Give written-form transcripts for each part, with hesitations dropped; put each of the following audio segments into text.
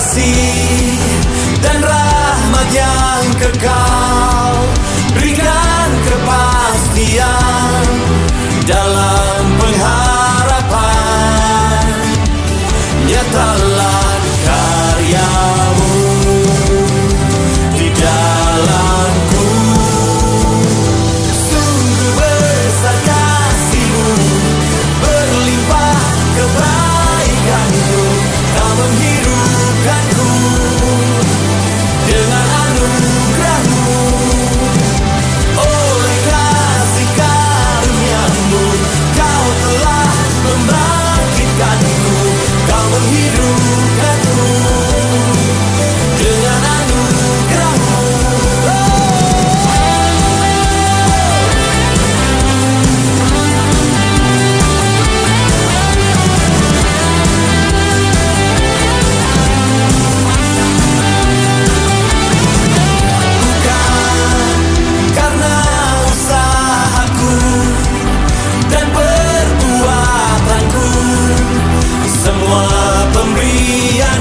kasih dan rahmat yang kekal, berikan kepastian dalam pengharapan. Nyatalah karyamu di dalamku, sungguh besar kasih-Mu, berlimpah kebaikan-Mu, Kau menghidupkanku dengan anugerah-Mu. Oleh kasih karunia-Mu, Kau telah membangkitkanku, Kau menghidupkanku dengan anugerah-Mu. Bukan karena usahaku dan perbuatanku, semua pemberian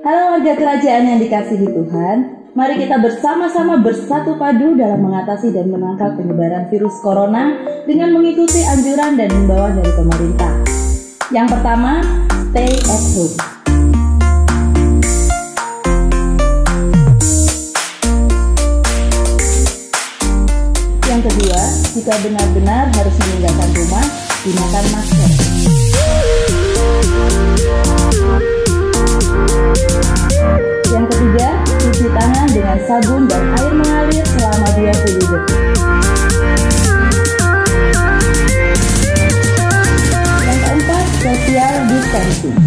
Halo warga kerajaan yang dikasihi Tuhan, mari kita bersama-sama bersatu padu dalam mengatasi dan menangkal penyebaran virus corona dengan mengikuti anjuran dan himbauan dari pemerintah. Yang pertama, stay at home. Yang kedua, jika benar-benar harus meninggalkan rumah, gunakan masker. Yang ketiga, cuci tangan dengan sabun dan air mengalir selama 20 detik. Yang keempat, social distancing.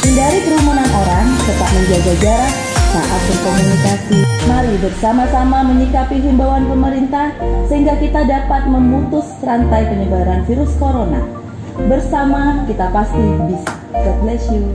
Hindari kerumunan orang, tetap menjaga jarak saat berkomunikasi. Mari bersama-sama menyikapi himbauan pemerintah sehingga kita dapat memutus rantai penyebaran virus corona. Bersama kita pasti bisa. God bless you.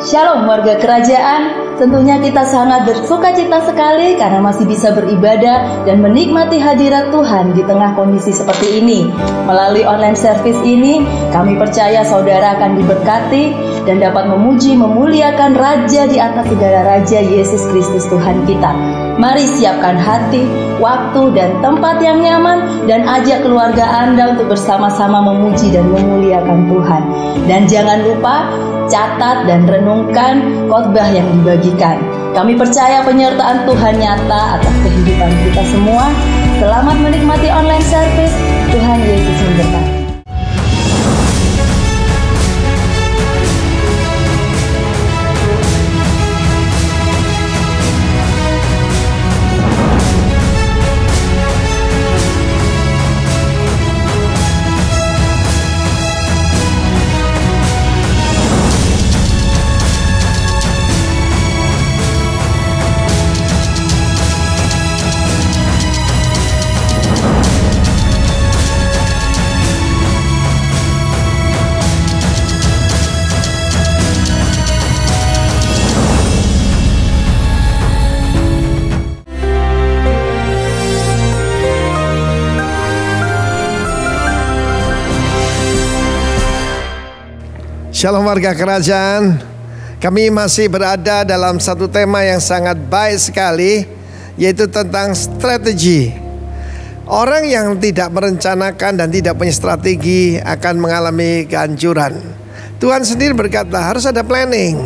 Shalom warga kerajaan, tentunya kita sangat bersukacita sekali karena masih bisa beribadah dan menikmati hadirat Tuhan di tengah kondisi seperti ini. Melalui online service ini, kami percaya saudara akan diberkati dan dapat memuji memuliakan Raja di atas segala Raja, Yesus Kristus Tuhan kita. Mari siapkan hati, waktu dan tempat yang nyaman dan ajak keluarga Anda untuk bersama-sama memuji dan memuliakan Tuhan. Dan jangan lupa catat dan renungkan khotbah yang dibagikan. Kami percaya penyertaan Tuhan nyata atas kehidupan kita semua. Selamat menikmati online service. Tuhan Yesus memberkati. Shalom warga kerajaan, kami masih berada dalam satu tema yang sangat baik sekali, yaitu tentang strategi. Orang yang tidak merencanakan dan tidak punya strategi akan mengalami kehancuran. Tuhan sendiri berkata harus ada planning.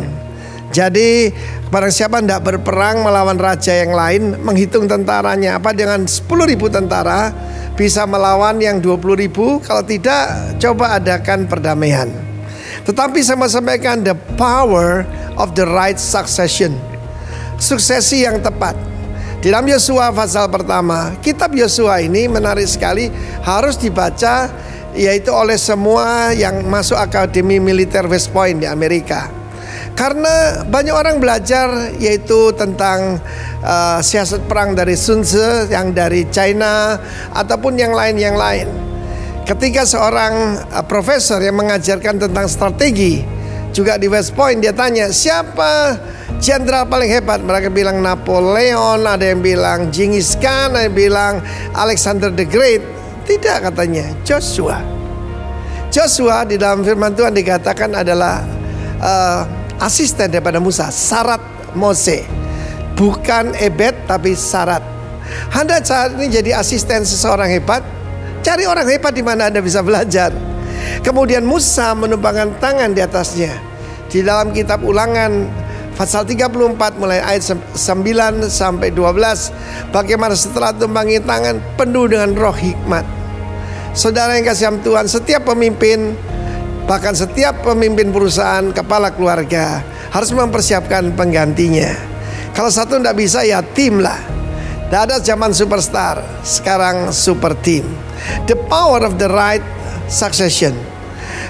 Jadi barang siapa tidak berperang melawan raja yang lain, menghitung tentaranya, apa dengan 10.000 tentara bisa melawan yang 20.000? Kalau tidak, coba adakan perdamaian. Tetapi saya mau sampaikan the power of the right succession, suksesi yang tepat. Di dalam Yosua pasal pertama, kitab Yosua ini menarik sekali, harus dibaca yaitu oleh semua yang masuk akademi militer West Point di Amerika. Karena banyak orang belajar yaitu tentang siasat perang dari Sun Tzu, yang dari China ataupun yang lain. Ketika seorang profesor yang mengajarkan tentang strategi juga di West Point, dia tanya siapa jenderal paling hebat. Mereka bilang Napoleon, ada yang bilang Genghis Khan, ada yang bilang Alexander the Great. Tidak, katanya Joshua. Joshua di dalam firman Tuhan dikatakan adalah asisten daripada Musa, Sarat Mose. Bukan Ebed tapi Sarat. Anda saat ini jadi asisten seseorang hebat, cari orang hebat di mana Anda bisa belajar. Kemudian Musa menumpangkan tangan di atasnya. Di dalam kitab Ulangan pasal 34 mulai ayat 9 sampai 12, bagaimana setelah tumpangi tangan penuh dengan roh hikmat. Saudara yang kasih Tuhan, setiap pemimpin, bahkan setiap pemimpin perusahaan, kepala keluarga harus mempersiapkan penggantinya. Kalau satu tidak bisa, ya tim lah. Tidak ada zaman superstar, sekarang super team. The power of the right succession.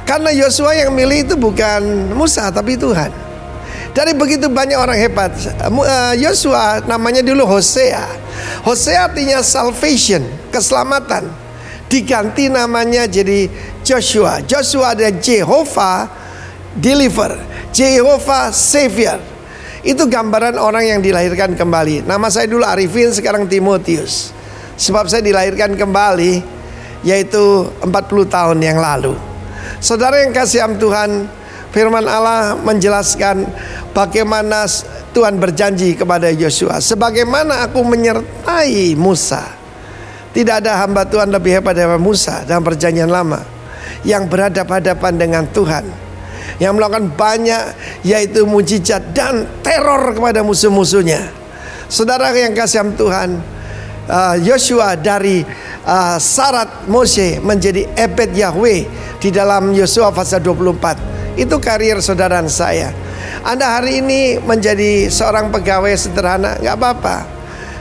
Karena Yosua yang milih itu bukan Musa tapi Tuhan. Dari begitu banyak orang hebat, Yosua namanya dulu Hosea. Hosea artinya salvation, keselamatan. Diganti namanya jadi Joshua. Joshua ada Jehovah deliver, Jehovah savior. Itu gambaran orang yang dilahirkan kembali. Nama saya dulu Arifin, sekarang Timotius. Sebab saya dilahirkan kembali, yaitu 40 tahun yang lalu. Saudara yang kasih Tuhan, firman Allah menjelaskan bagaimana Tuhan berjanji kepada Yosua, sebagaimana aku menyertai Musa. Tidak ada hamba Tuhan lebih hebat daripada Musa dalam perjanjian lama, yang berhadapan-hadapan dengan Tuhan, yang melakukan banyak, yaitu mujizat dan teror kepada musuh-musuhnya. Saudara yang kasih Tuhan, Yosua dari Sarat Mose menjadi Ebed Yahweh di dalam Yosua pasal 24. Itu karier saudara saya. Anda hari ini menjadi seorang pegawai sederhana, nggak apa-apa.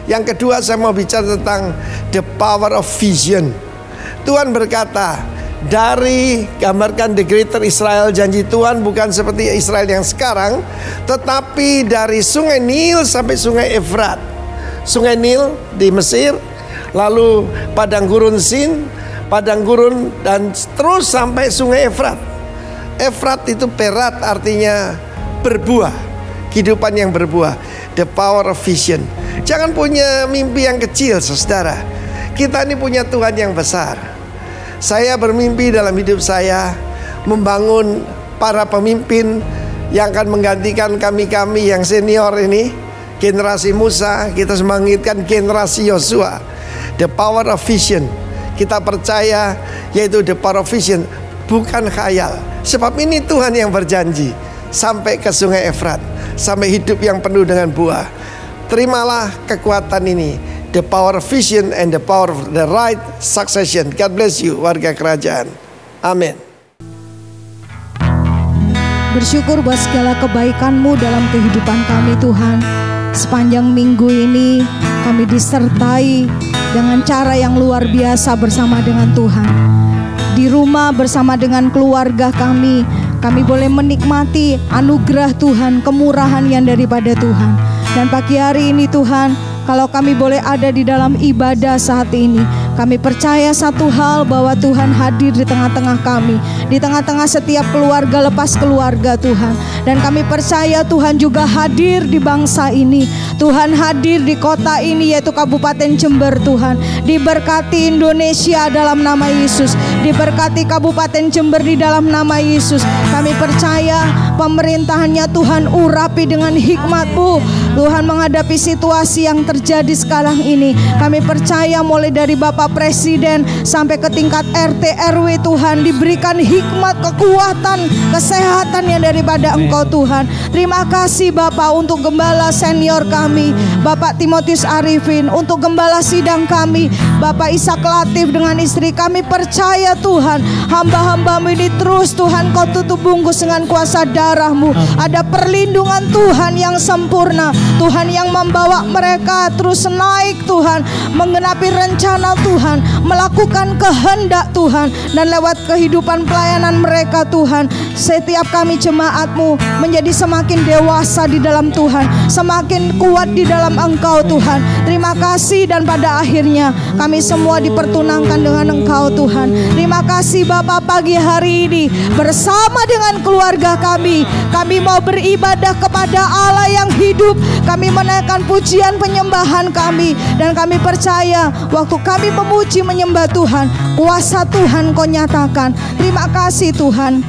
Yang kedua, saya mau bicara tentang the power of vision. Tuhan berkata, dari gambarkan the greater Israel, janji Tuhan bukan seperti Israel yang sekarang, tetapi dari sungai Nil sampai sungai Efrat. Sungai Nil di Mesir, lalu padang gurun Sin, padang gurun, dan terus sampai sungai Efrat. Efrat itu perat, artinya berbuah, kehidupan yang berbuah. The power of vision. Jangan punya mimpi yang kecil, saudara. Kita ini punya Tuhan yang besar. Saya bermimpi dalam hidup saya membangun para pemimpin yang akan menggantikan kami-kami yang senior ini, generasi Musa. Kita membangkitkan generasi Yosua. The power of vision. Kita percaya yaitu the power of vision, bukan khayal. Sebab ini Tuhan yang berjanji sampai ke sungai Efrat, sampai hidup yang penuh dengan buah. Terimalah kekuatan ini, the power of vision and the power of the right succession. God bless you, warga kerajaan. Amin. Bersyukur buat segala kebaikan-Mu dalam kehidupan kami, Tuhan. Sepanjang minggu ini kami disertai dengan cara yang luar biasa bersama dengan Tuhan. Di rumah bersama dengan keluarga kami boleh menikmati anugerah Tuhan, kemurahan yang daripada Tuhan. Dan pagi hari ini Tuhan, kalau kami boleh ada di dalam ibadah saat ini, kami percaya satu hal, bahwa Tuhan hadir di tengah-tengah kami, di tengah-tengah setiap keluarga lepas keluarga Tuhan. Dan kami percaya Tuhan juga hadir di bangsa ini, Tuhan hadir di kota ini, yaitu Kabupaten Jember Tuhan. Diberkati Indonesia dalam nama Yesus, diberkati Kabupaten Jember di dalam nama Yesus. Kami percaya pemerintahannya Tuhan urapi dengan hikmat-Mu, Tuhan, menghadapi situasi yang terjadi sekarang ini. Kami percaya mulai dari Bapak Presiden sampai ke tingkat RT RW Tuhan, diberikan hikmat, kekuatan, kesehatan yang daripada Engkau Tuhan. Terima kasih Bapak untuk gembala senior kami, Bapak Timotius Arifin, untuk gembala sidang kami, Bapak Ishak Latif dengan istri. Kami percaya Tuhan, hamba-hamba-Mu ini terus Tuhan Kau tutup bungkus dengan kuasa darah-Mu. Ada perlindungan Tuhan yang sempurna, Tuhan yang membawa mereka terus naik Tuhan, menggenapi rencana Tuhan, melakukan kehendak Tuhan. Dan lewat kehidupan pelayanan mereka Tuhan, setiap kami jemaat-Mu menjadi semakin dewasa di dalam Tuhan, semakin kuat di dalam Engkau Tuhan. Terima kasih, dan pada akhirnya kami semua dipertunangkan dengan Engkau Tuhan. Terima kasih Bapak, pagi hari ini bersama dengan keluarga kami mau beribadah kepada Allah yang hidup. Kami menaikkan pujian penyembahan kami, dan kami percaya waktu kami memuji menyembah Tuhan, kuasa Tuhan Kau nyatakan. Terima kasih Tuhan.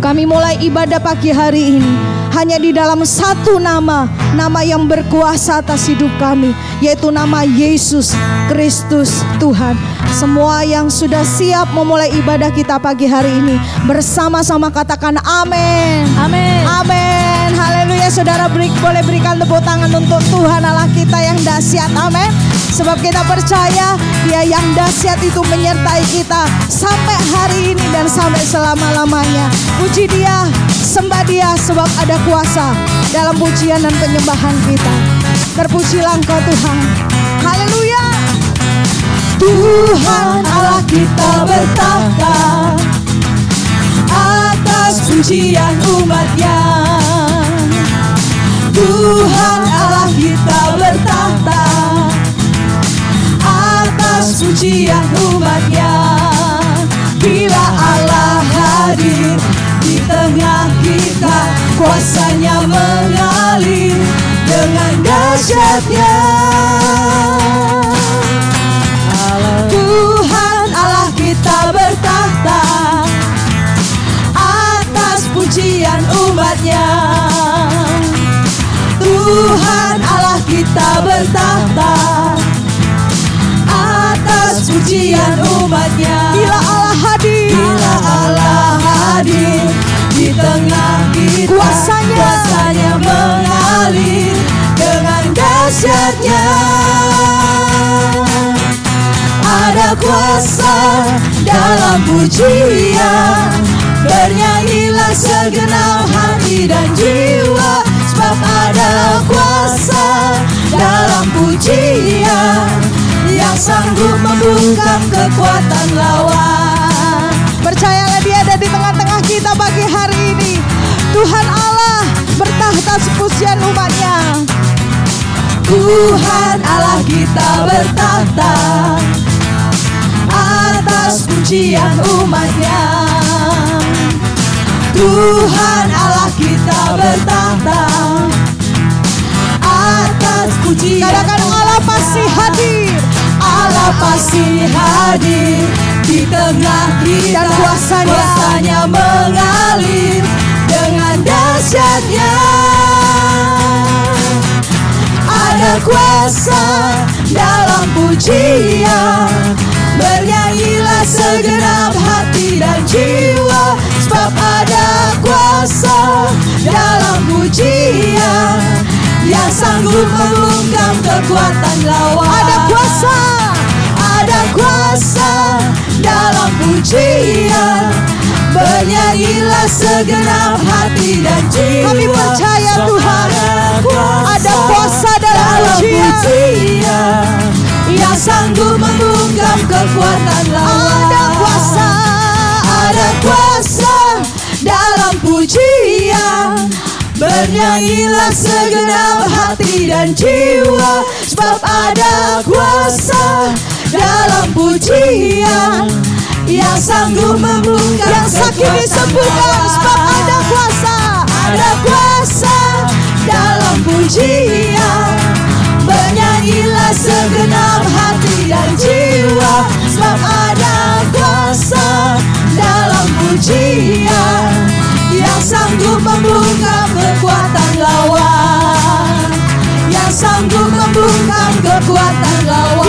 Kami mulai ibadah pagi hari ini hanya di dalam satu nama, nama yang berkuasa atas hidup kami, yaitu nama Yesus Kristus Tuhan. Semua yang sudah siap memulai ibadah kita pagi hari ini, bersama-sama katakan amin. Amin. Amin. Haleluya. Saudara boleh berikan tepuk tangan untuk Tuhan Allah kita yang dahsyat. Amin. Sebab kita percaya Dia yang dahsyat itu menyertai kita sampai hari ini dan sampai selama-lamanya. Puji Dia, sembah Dia, sebab ada kuasa dalam pujian dan penyembahan kita. Terpujilah Engkau Tuhan. Haleluya. Tuhan Allah kita bertahta atas pujian umat-Nya. Tuhan Allah kita bertahta atas pujian umat-Nya. Bila Allah hadir di tengah kita, kuasanya mengalir dengan dahsyatnya. Tuhan Allah kita bertahta atas pujian umat-Nya. Tuhan Allah kita bertahta atas pujian umat-Nya. Bila Allah hadir, bila Allah hadir di tengah kita, kuasanya mengalir dengan dahsyatnya. Ada kuasa dalam pujian, bernyanyilah segenap hati dan jiwa, sebab ada kuasa dalam pujian yang sanggup membungkam kekuatan lawan. percayalah Dia ada di tengah-tengah kita pagi hari ini. Tuhan Allah bertahta pujian umat-Nya. Tuhan Allah kita bertahta atas pujian umat-Nya. Tuhan Allah kita bertahta atas pujian. Katakan Allah pasti hadir. Allah pasti hadir di tengah kita, Dan kuasanya mengalir dengan dahsyatnya. Ada kuasa dalam pujian, bernyanyilah segenap hati dan jiwa, sebab ada kuasa dalam pujian yang sanggup membungkam kekuatan lawan. Ada kuasa dalam pujian, bernyanyilah segenap hati dan jiwa. Kami percaya sebab Tuhan, ada kuasa dalam pujian yang sanggup membungkam kekuatan lawan. Ada kuasa dalam pujian, bernyanyilah segenap hati dan jiwa, sebab ada kuasa dalam pujian yang sanggup membungkam yang sakit disembuhkan, sebab ada kuasa. Ada kuasa dalam pujian, bernyanyilah segenap hati dan jiwa, sebab ada kuasa dalam pujian yang sanggup membungkam kekuatan lawan. Yang sanggup membungkam kekuatan lawan.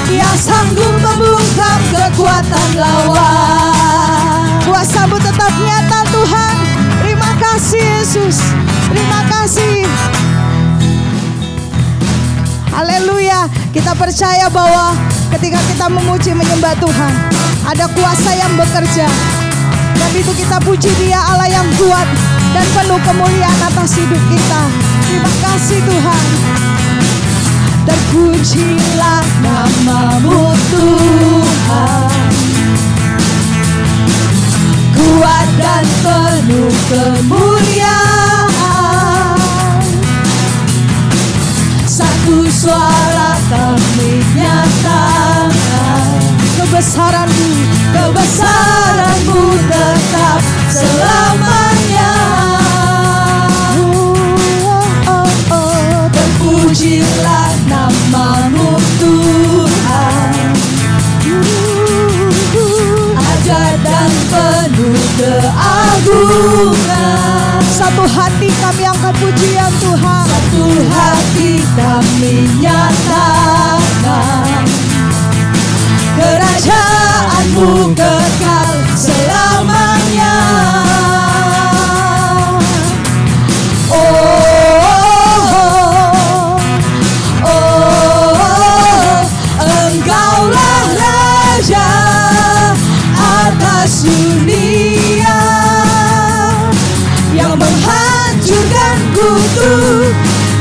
Dia sanggup membungkam kekuatan lawan. Kuasa-Mu tetap nyata Tuhan. Terima kasih Yesus. Terima kasih. Haleluya. Kita percaya bahwa ketika kita memuji menyembah Tuhan, ada kuasa yang bekerja. Dan itu kita puji Dia, Allah yang kuat dan penuh kemuliaan atas hidup kita. Terima kasih Tuhan. Terpujilah nama-Mu Tuhan, kuat dan penuh kemuliaan. Satu suara kami nyatakan, kebesaran-Mu tetap selamanya. Terpujilah nama-Mu Tuhan, ajaib dan penuh keagungan. satu hati kami angkat pujian Tuhan. Satu hati kami nyatakan, kerajaan-Mu kekal selamanya. Engkaulah Raja atas dunia, yang menghancurkan kutuk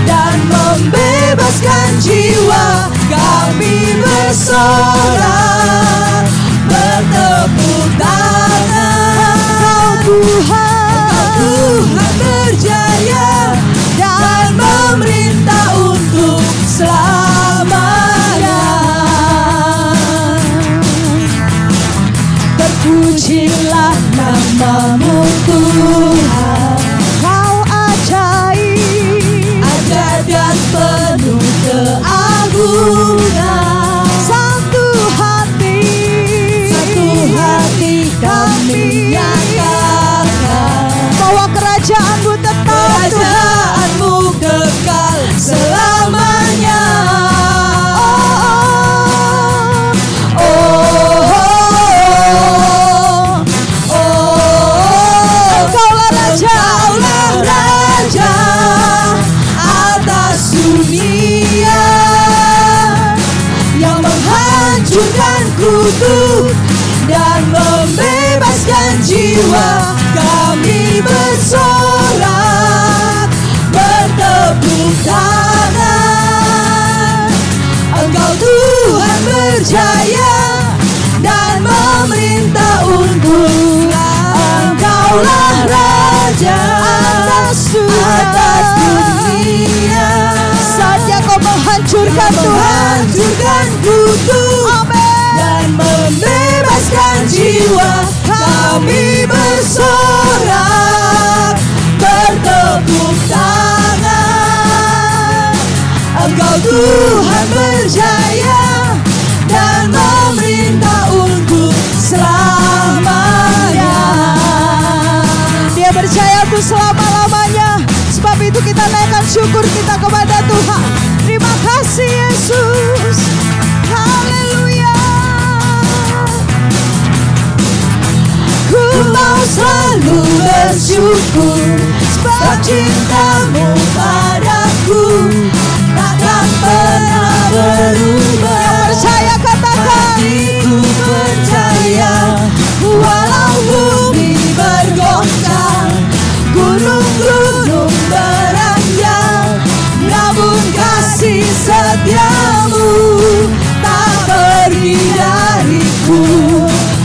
dan membebaskan jiwa. Kami bersorak, bertepuk tangan. Tuhan berjaya dan memerintah untuk selamanya. Terpujilah nama-Mu Tuhan, Kau ajaib, ajaib dan penuh keagungan. satu hati kami nyatakan, bahwa kerajaan-Mu tetap Tuhan. kerajaan-Mu kekal selamanya. Engkaulah Raja, Raja atas dunia, yang menghancurkan kutuk dan membebaskan jiwa. Kami bersorak, bertepuk tangan. Engkau Tuhan berjaya dan memerintah untuk. Engkaulah Raja atas dunia, saatnya Kau menghancurkan Tuhan. menghancurkan kutuk dan membebaskan jiwa. Kami bersorak, bertepuk tangan. Engkau Tuhan berjaya dan memerintah untuk selamanya. Dia berjaya untuk selama-lamanya. Sebab itu kita naikkan syukur kita kepada Tuhan. Terima kasih Yesus. Haleluya. Ku mau selalu bersyukur, sebab cinta-Mu padaku takkan pernah berubah. Yang percaya katakan, Hatiku percaya, walau bumi bergoncang, gunung-gunung beranjak, namun kasih setia-Mu tak pergi dariku.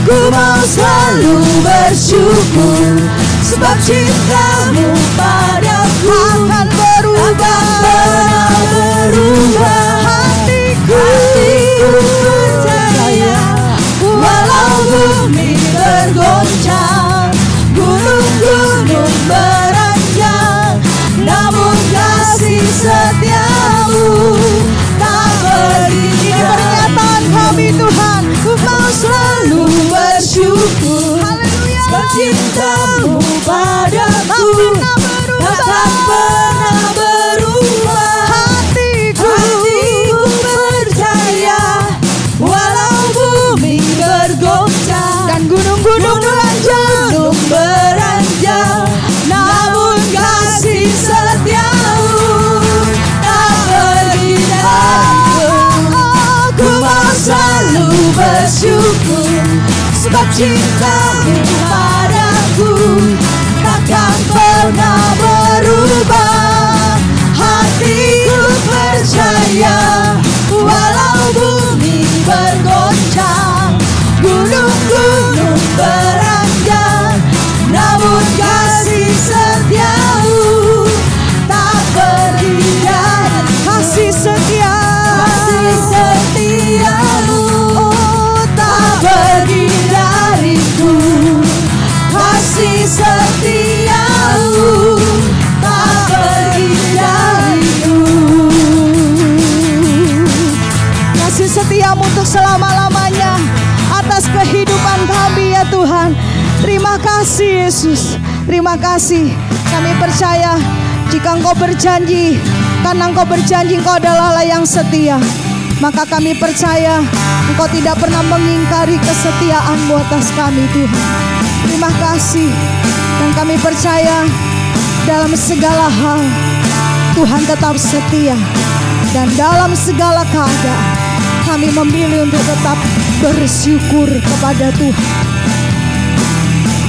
Ku mau selalu bersyukur, sebab cinta-Mu padaku akan berubah. takkan pernah berubah. Hatiku percaya, walau bumi bergoncang, gunung-gunung beranjak, namun kasih setia-Mu tak pergi. Pernyataan kami Tuhan, Ku mau selalu bersyukur, haleluya. sebab cinta-Mu padaku takkan pernah berubah. Hatiku percaya, walau bumi bergoncang dan gunung-gunung beranjak, namun kasih setia-Mu tak pergi dariku. Ku mau selalu bersyukur, sebab cinta-Mu padaku takkan pernah berubah. Hatiku percaya, walau bumi bergoncang, gunung-gunung beranjak, namun kasih setia-Mu tak pergi dariku. kasih setia. Kasih setia-Mu tak pergi dariku. Kasih setia-Mu tak pergi dariku. Kasih setia-Mu untuk selama-lamanya atas kehidupan kami ya Tuhan. Terima kasih Yesus. Terima kasih. Kami percaya jika Engkau berjanji, karena Engkau berjanji Engkau adalah Allah yang setia, maka kami percaya Engkau tidak pernah mengingkari kesetiaan-Mu atas kami Tuhan. Terima kasih. Dan kami percaya dalam segala hal Tuhan tetap setia. Dan dalam segala keadaan kami memilih untuk tetap bersyukur kepada Tuhan.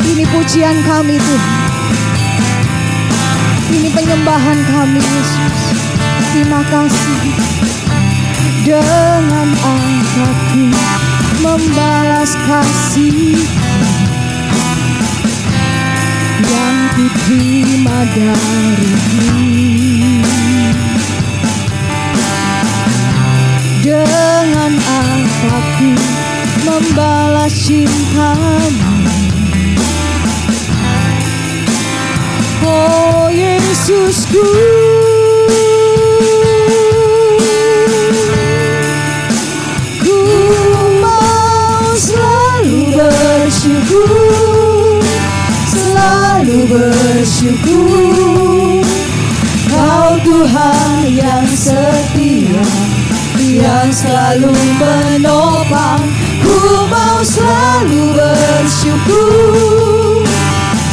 Ini pujian kami Tuhan. Ini penyembahan kami Yesus. Terima kasih. Dengan angkatku membalas kasih yang ku terima darimu. Dengan angkatku membalas cintamu. Oh Yesusku, ku mau selalu bersyukur, selalu bersyukur. Kau Tuhan yang setia, yang selalu menopang. Ku mau selalu bersyukur,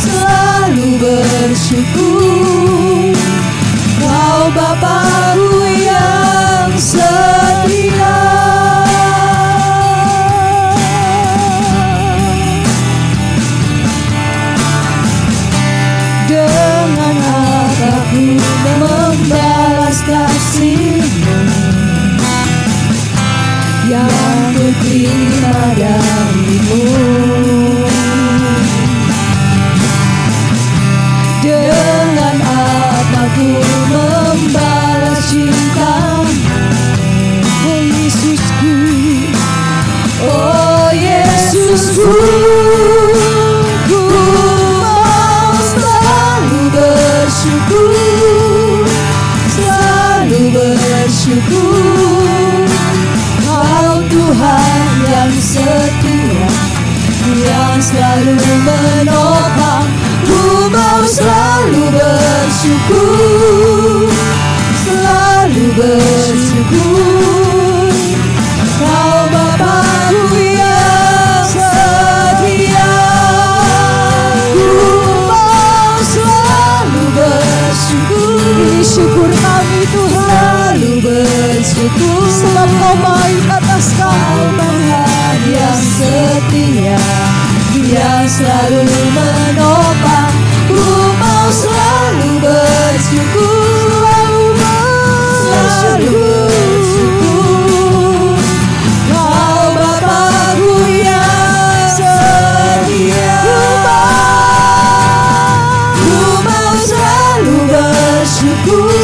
selalu bersyukur. Kau Bapa-Ku yang setia. Dengan aku membalas kasih-Mu yang ku terima darimu. Dengan apa ku membalas cintamu. Oh Yesusku, oh Yesusku, ku mau selalu bersyukur, selalu bersyukur. Kau Tuhan yang setia, yang selalu menopang. Ku mau selalu bersyukur, selalu bersyukur. Kau Bapa-Ku yang setia. Ku mau selalu bersyukur. Ini syukur kami Tuhan. Selalu bersyukur sebab Kau baik atas kami. Tuhan yang setia, yang selalu menopang. Ku mau selalu bersyukur, selalu bersyukur. Kau Bapa-Ku yang setia. Ku mau selalu bersyukur,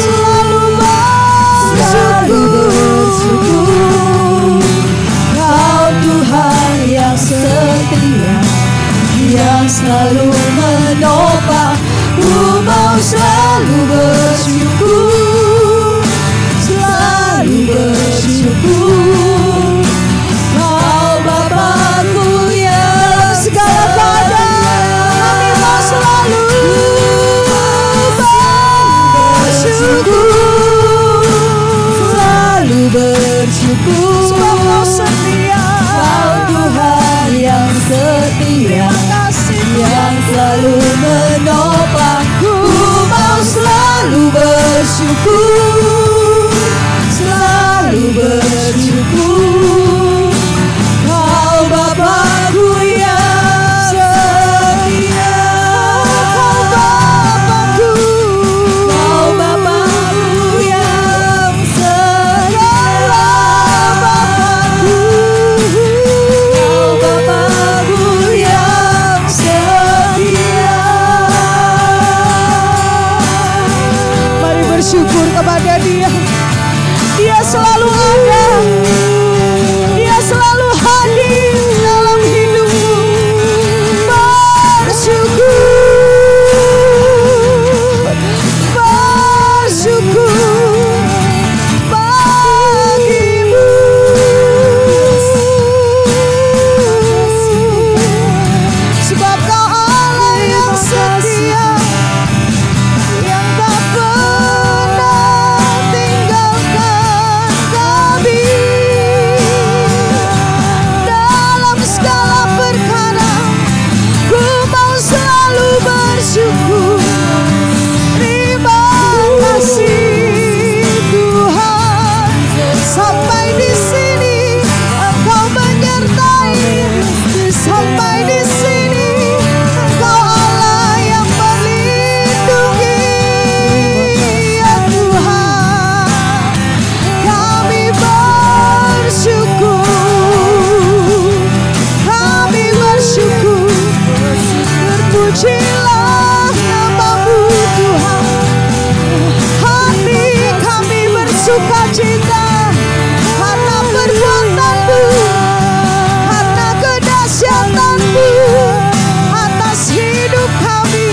selalu bersyukur. Kau Tuhan yang setia, yang selalu menopang. Ku mau selalu bersyukur, selalu bersyukur. Kau Bapa-Ku yang segala keadaan kami mau selalu bersyukur, selalu bersyukur. Sebab Kau setia, Kau Tuhan yang setia, yang selalu menopang. Ku mau selalu bersyukur, selalu bersyukur. Kau Bapa-Ku yang setia. Kau Bapa-Ku, Kau Bapa-Ku yang setia. Bapa-Ku, Kau Bapa-Ku yang setia. Mari bersyukur kepada Dia. Dia selalu ada, Dia selalu hadir dalam hidupmu. Bersyukur, bersyukur bagimu. Sebab Kau Allah yang setia, sukacita karena perbuatan-Mu, karena kedahsyatan-Mu atas hidup kami.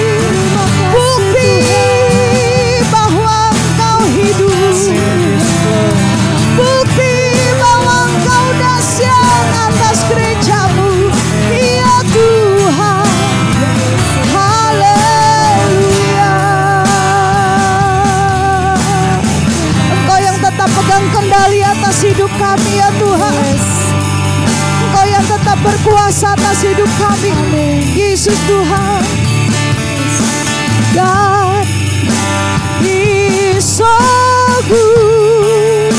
Bukti bahwa Engkau hidup, bukti bahwa Engkau dahsyat atas gereja-Mu, ya Tuhan. Haleluya. Engkau yang tetap pegang kendali atas hidup kami, ya Tuhan. Engkau yang tetap berkuasa atas hidup kami, Yesus Tuhan. God is so good.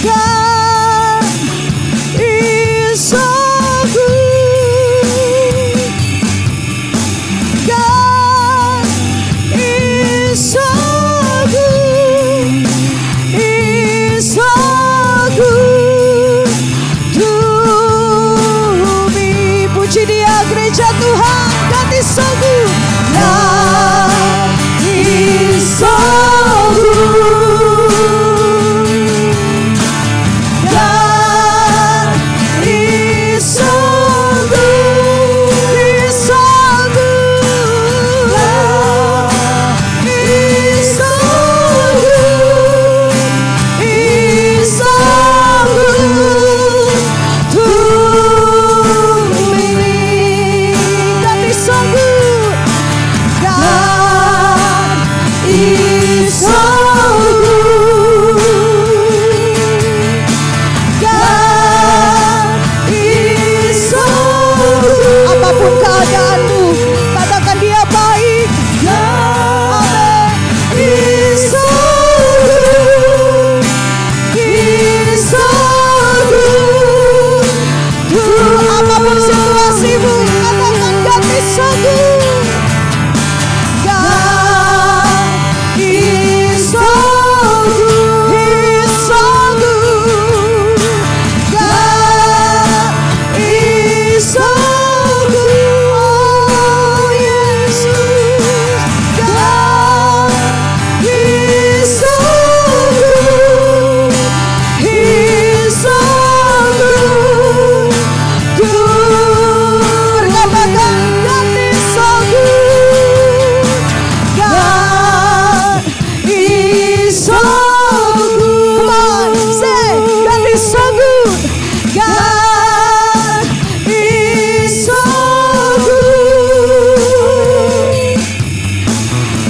God is so good. God is so good. Is so good to me. Puji Dia gereja Tuhan. God is so good. God is so good. God is so good. He's so good. God is so good. He's so good to me. God is so good. God is so good. God is so good. Apapun keadaanmu, katakan Dia baik. God is so good. He's so good. Apapun situasimu, katakan God is so good. God is so good. He's so good. God is so good. Oh, Jesus. God is so good. He's so good. Katakan God is so good. God is so good. Come on, say God is so good. God is so good.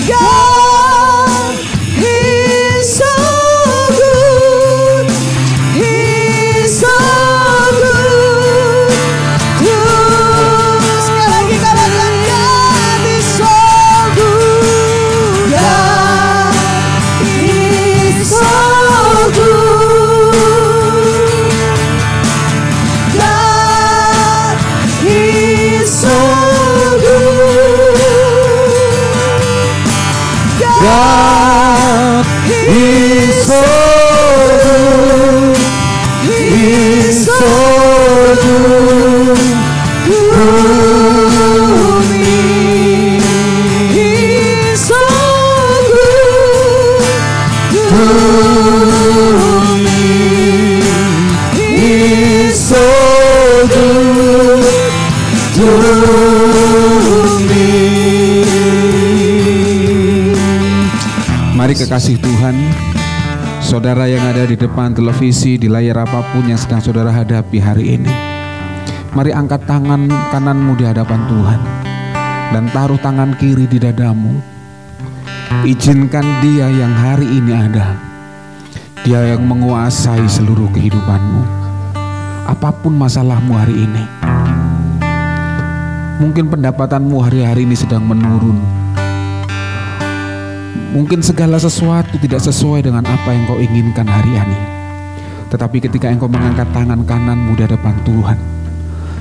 God is so good. He's so good. Sekali lagi katakan God is so good. God is so good. God is so good. God is so good. He's so good to me. He's so good to me. He's so good to me. Mari kekasih Tuhan, saudara yang ada di depan televisi, di layar apapun yang sedang saudara hadapi hari ini, mari angkat tangan kananmu di hadapan Tuhan dan taruh tangan kiri di dadamu. Izinkan Dia yang hari ini ada, Dia yang menguasai seluruh kehidupanmu. Apapun masalahmu hari ini, mungkin pendapatanmu hari-hari ini sedang menurun, mungkin segala sesuatu tidak sesuai dengan apa yang kau inginkan hari ini. Tetapi ketika engkau mengangkat tangan kananmu di hadapan Tuhan,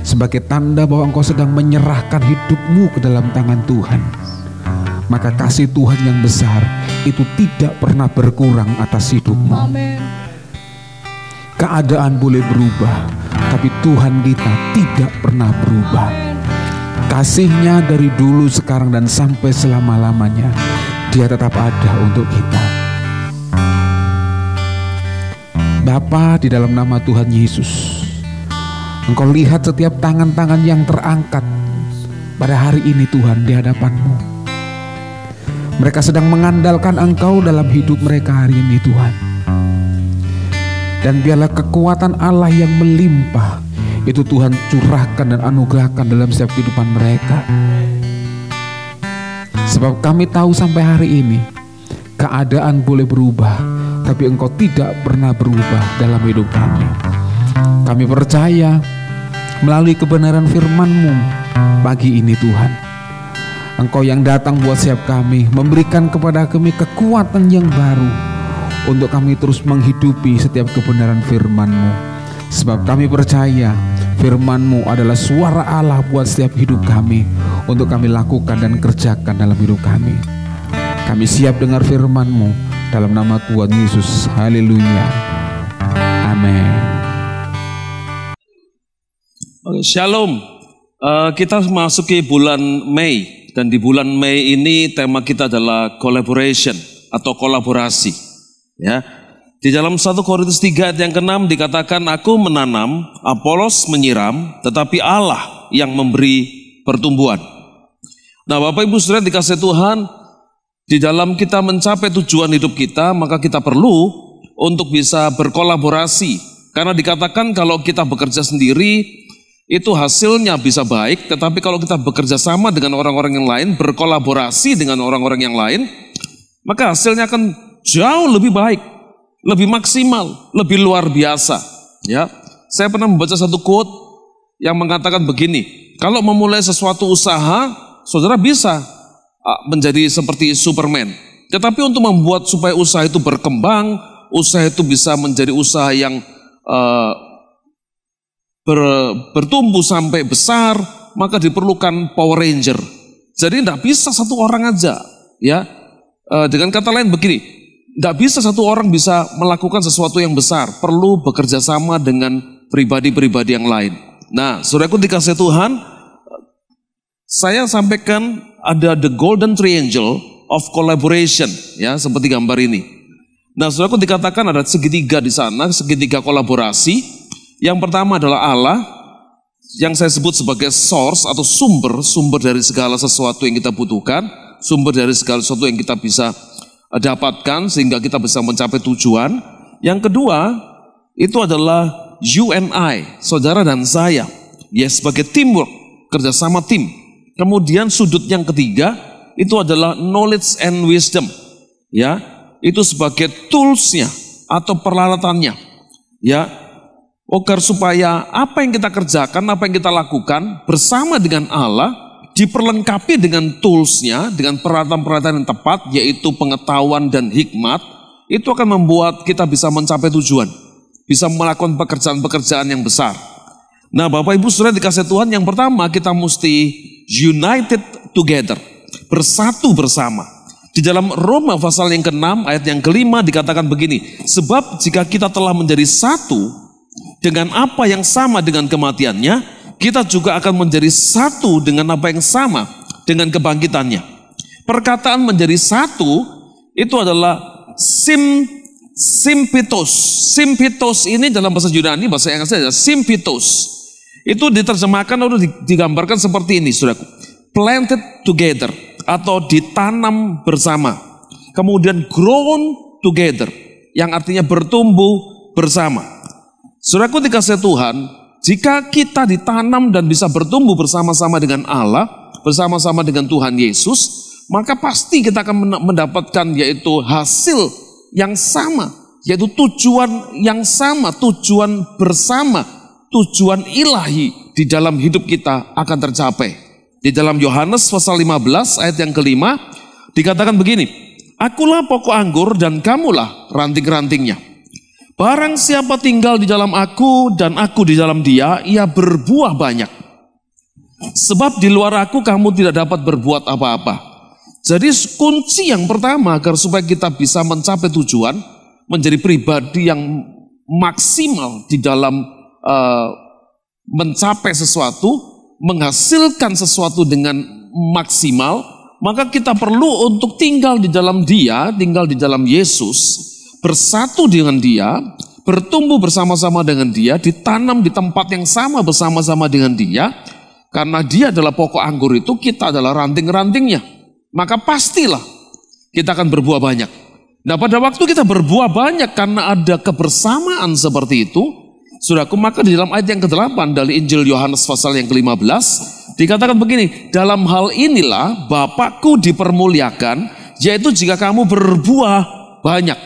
sebagai tanda bahwa engkau sedang menyerahkan hidupmu ke dalam tangan Tuhan, maka kasih Tuhan yang besar itu tidak pernah berkurang atas hidupmu. Amin. Keadaan boleh berubah, tapi Tuhan kita tidak pernah berubah. Kasih-Nya dari dulu, sekarang, dan sampai selama-lamanya, Dia tetap ada untuk kita. Bapa, di dalam nama Tuhan Yesus, Engkau lihat setiap tangan-tangan yang terangkat pada hari ini Tuhan di hadapan-Mu. Mereka sedang mengandalkan Engkau dalam hidup mereka hari ini Tuhan. Dan biarlah kekuatan Allah yang melimpah itu Tuhan curahkan dan anugerahkan dalam setiap kehidupan mereka. Sebab kami tahu sampai hari ini keadaan boleh berubah, tapi Engkau tidak pernah berubah dalam hidup kami. Kami percaya melalui kebenaran firman-Mu pagi ini Tuhan, Engkau yang datang buat setiap kami, memberikan kepada kami kekuatan yang baru untuk kami terus menghidupi setiap kebenaran firman-Mu. Sebab kami percaya firman-Mu adalah suara Allah buat setiap hidup kami, untuk kami lakukan dan kerjakan dalam hidup kami. Kami siap dengar firman-Mu dalam nama Tuhan Yesus. Haleluya. Amin. Oke, shalom. Kita memasuki bulan Mei, dan di bulan Mei ini tema kita adalah collaboration atau kolaborasi. Ya, di dalam 1 Korintus 3 ayat yang ke-6 dikatakan, aku menanam, Apolos menyiram, tetapi Allah yang memberi pertumbuhan. Nah, Bapak Ibu Saudara dikasih Tuhan, di dalam kita mencapai tujuan hidup kita, maka kita perlu untuk bisa berkolaborasi. Karena dikatakan kalau kita bekerja sendiri, itu hasilnya bisa baik, tetapi kalau kita bekerja sama dengan orang-orang yang lain, berkolaborasi dengan orang-orang yang lain, maka hasilnya akan jauh lebih baik, lebih maksimal, lebih luar biasa. Ya, saya pernah membaca satu quote yang mengatakan begini, kalau memulai sesuatu usaha, saudara bisa menjadi seperti Superman. Tetapi untuk membuat supaya usaha itu berkembang, usaha itu bisa menjadi usaha yang bertumbuh sampai besar, maka diperlukan Power Ranger. Jadi tidak bisa satu orang aja, ya. Dengan kata lain begini, tidak bisa satu orang bisa melakukan sesuatu yang besar, perlu bekerja sama dengan pribadi-pribadi yang lain. Nah, saudaraku dikasih Tuhan, saya sampaikan ada the golden triangle of collaboration, ya, seperti gambar ini. Nah, saudaraku dikatakan ada segitiga di sana, segitiga kolaborasi. Yang pertama adalah Allah, yang saya sebut sebagai source atau sumber dari segala sesuatu yang kita butuhkan, sumber dari segala sesuatu yang kita bisa dapatkan sehingga kita bisa mencapai tujuan. Yang kedua, itu adalah you and I, saudara dan saya, ya, sebagai teamwork, kerjasama tim. Kemudian sudut yang ketiga, itu adalah knowledge and wisdom, ya, itu sebagai toolsnya atau peralatannya, ya. Agar supaya apa yang kita kerjakan, apa yang kita lakukan bersama dengan Allah, diperlengkapi dengan toolsnya, dengan peralatan-peralatan yang tepat, yaitu pengetahuan dan hikmat, itu akan membuat kita bisa mencapai tujuan, bisa melakukan pekerjaan-pekerjaan yang besar. Nah, Bapak Ibu Saudara dikasih Tuhan, yang pertama kita mesti united together, bersatu bersama. Di dalam Roma pasal yang ke-6 ayat yang ke-5 dikatakan begini, sebab jika kita telah menjadi satu dengan apa yang sama dengan kematiannya, kita juga akan menjadi satu dengan apa yang sama dengan kebangkitannya. Perkataan menjadi satu itu adalah simpitos. Simpitos ini dalam bahasa Yunani, bahasa Inggris adalah simpitos. Itu diterjemahkan atau digambarkan seperti ini, saudaraku. Planted together atau ditanam bersama. Kemudian grown together yang artinya bertumbuh bersama. Saudaraku dikasih Tuhan, jika kita ditanam dan bisa bertumbuh bersama-sama dengan Allah, bersama-sama dengan Tuhan Yesus, maka pasti kita akan mendapatkan yaitu hasil yang sama, yaitu tujuan yang sama, tujuan bersama, tujuan ilahi di dalam hidup kita akan tercapai. Di dalam Yohanes pasal 15 ayat yang ke-5 dikatakan begini, akulah pokok anggur dan kamulah ranting-rantingnya. Barang siapa tinggal di dalam aku dan aku di dalam dia, ia berbuah banyak. Sebab di luar aku kamu tidak dapat berbuat apa-apa. Jadi kunci yang pertama agar supaya kita bisa mencapai tujuan, menjadi pribadi yang maksimal di dalam mencapai sesuatu, menghasilkan sesuatu dengan maksimal, maka kita perlu untuk tinggal di dalam dia, tinggal di dalam Yesus, bersatu dengan dia, bertumbuh bersama-sama dengan dia, ditanam di tempat yang sama bersama-sama dengan dia, karena dia adalah pokok anggur itu, kita adalah ranting-rantingnya. Maka pastilah kita akan berbuah banyak. Nah, pada waktu kita berbuah banyak karena ada kebersamaan seperti itu, saudaraku, maka di dalam ayat yang ke-8 dari Injil Yohanes pasal yang ke-15 dikatakan begini, dalam hal inilah Bapakku dipermuliakan, yaitu jika kamu berbuah banyak.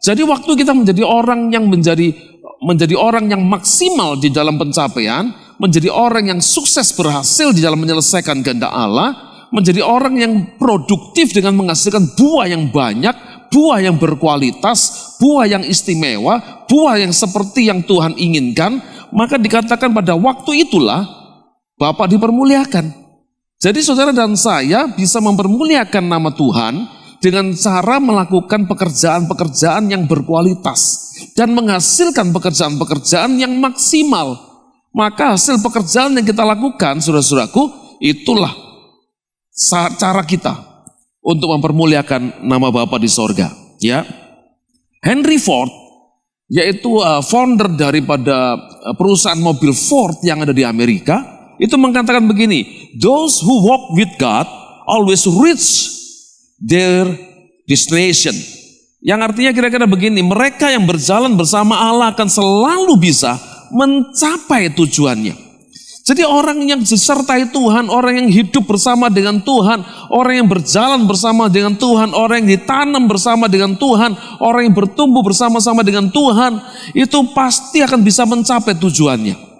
Jadi waktu kita menjadi orang yang menjadi orang yang maksimal di dalam pencapaian, menjadi orang yang sukses berhasil di dalam menyelesaikan kehendak Allah, menjadi orang yang produktif dengan menghasilkan buah yang banyak, buah yang berkualitas, buah yang istimewa, buah yang seperti yang Tuhan inginkan, maka dikatakan pada waktu itulah Bapa dipermuliakan. Jadi saudara dan saya bisa mempermuliakan nama Tuhan dengan cara melakukan pekerjaan-pekerjaan yang berkualitas dan menghasilkan pekerjaan-pekerjaan yang maksimal. Maka hasil pekerjaan yang kita lakukan, saudara-saudaraku, itulah cara kita untuk mempermuliakan nama Bapa di sorga. Ya, Henry Ford, yaitu founder daripada perusahaan mobil Ford yang ada di Amerika, itu mengatakan begini, those who walk with God always reach their destination. Yang artinya kira-kira begini, mereka yang berjalan bersama Allah akan selalu bisa mencapai tujuannya. Jadi orang yang disertai Tuhan, orang yang hidup bersama dengan Tuhan, orang yang berjalan bersama dengan Tuhan, orang yang ditanam bersama dengan Tuhan, orang yang bertumbuh bersama-sama dengan Tuhan, itu pasti akan bisa mencapai tujuannya.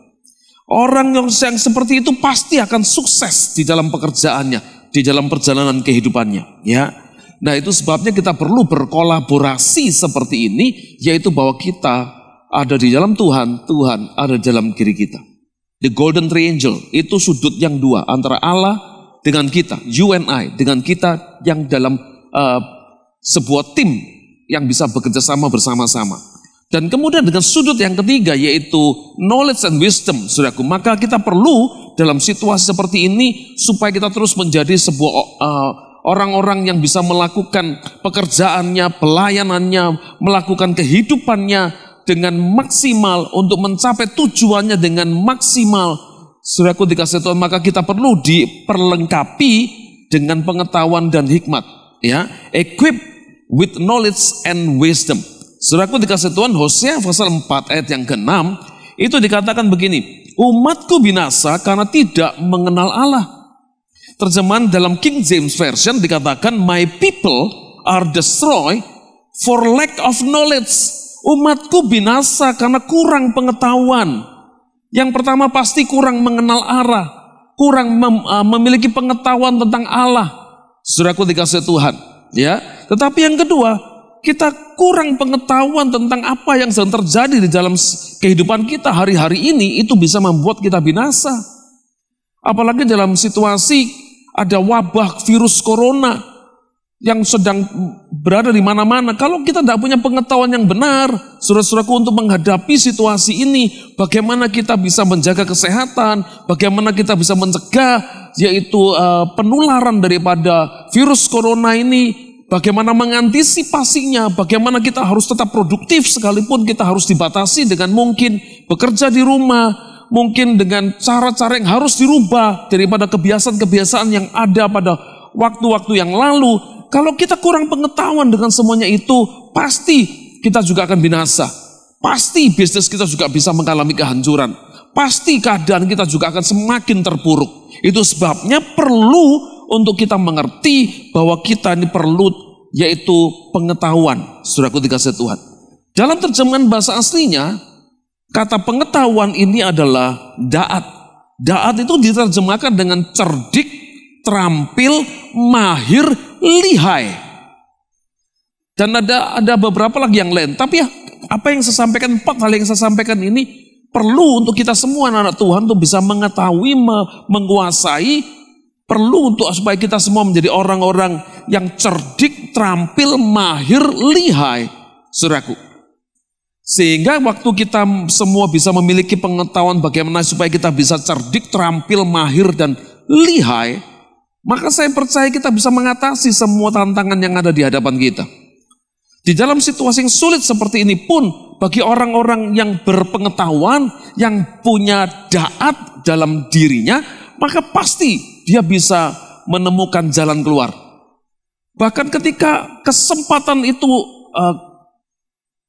Orang yang seperti itu pasti akan sukses di dalam pekerjaannya, di dalam perjalanan kehidupannya. Ya, nah itu sebabnya kita perlu berkolaborasi seperti ini, yaitu bahwa kita ada di dalam Tuhan, Tuhan ada di dalam diri kita. The Golden Triangle itu sudut yang dua antara Allah dengan kita, you and I, dengan kita yang dalam sebuah tim yang bisa bekerja sama bersama-sama. Dan kemudian dengan sudut yang ketiga yaitu knowledge and wisdom, saudaraku. Maka kita perlu dalam situasi seperti ini supaya kita terus menjadi sebuah orang-orang yang bisa melakukan pekerjaannya, pelayanannya, melakukan kehidupannya dengan maksimal untuk mencapai tujuannya dengan maksimal. Saudaraku dikasih Tuhan, maka kita perlu diperlengkapi dengan pengetahuan dan hikmat. Ya, equip with knowledge and wisdom. Saudaraku dikasih Tuhan, Hosea pasal 4 ayat yang ke-6 itu dikatakan begini, umatku binasa karena tidak mengenal Allah. Terjemahan dalam King James Version dikatakan, my people are destroyed for lack of knowledge. Umatku binasa karena kurang pengetahuan. Yang pertama pasti kurang mengenal arah, kurang memiliki pengetahuan tentang Allah. Saudaraku dikasih Tuhan, ya. Tetapi yang kedua, kita kurang pengetahuan tentang apa yang sedang terjadi di dalam kehidupan kita hari-hari ini, itu bisa membuat kita binasa. Apalagi dalam situasi ada wabah virus corona yang sedang berada di mana-mana. Kalau kita tidak punya pengetahuan yang benar, saudara-saudaraku, untuk menghadapi situasi ini, bagaimana kita bisa menjaga kesehatan, bagaimana kita bisa mencegah yaitu penularan daripada virus corona ini, bagaimana mengantisipasinya, bagaimana kita harus tetap produktif sekalipun kita harus dibatasi dengan mungkin bekerja di rumah, mungkin dengan cara-cara yang harus dirubah daripada kebiasaan-kebiasaan yang ada pada waktu-waktu yang lalu. Kalau kita kurang pengetahuan dengan semuanya itu, pasti kita juga akan binasa. Pasti bisnis kita juga bisa mengalami kehancuran. Pasti keadaan kita juga akan semakin terpuruk. Itu sebabnya perlu untuk kita mengerti bahwa kita ini perlu yaitu pengetahuan. Saudaraku dikasih Tuhan. Dalam terjemahan bahasa aslinya, kata pengetahuan ini adalah da'at. Da'at itu diterjemahkan dengan cerdik, terampil, mahir, lihai. Dan ada beberapa lagi yang lain. Tapi ya, apa yang saya sampaikan, 4 hal yang saya sampaikan ini perlu untuk kita semua anak Tuhan untuk bisa mengetahui, menguasai. Perlu untuk supaya kita semua menjadi orang-orang yang cerdik, terampil, mahir, lihai, saudaraku. Sehingga waktu kita semua bisa memiliki pengetahuan bagaimana supaya kita bisa cerdik, terampil, mahir, dan lihai, maka saya percaya kita bisa mengatasi semua tantangan yang ada di hadapan kita. Di dalam situasi yang sulit seperti ini pun, bagi orang-orang yang berpengetahuan, yang punya daat dalam dirinya, maka pasti dia bisa menemukan jalan keluar. Bahkan ketika kesempatan itu,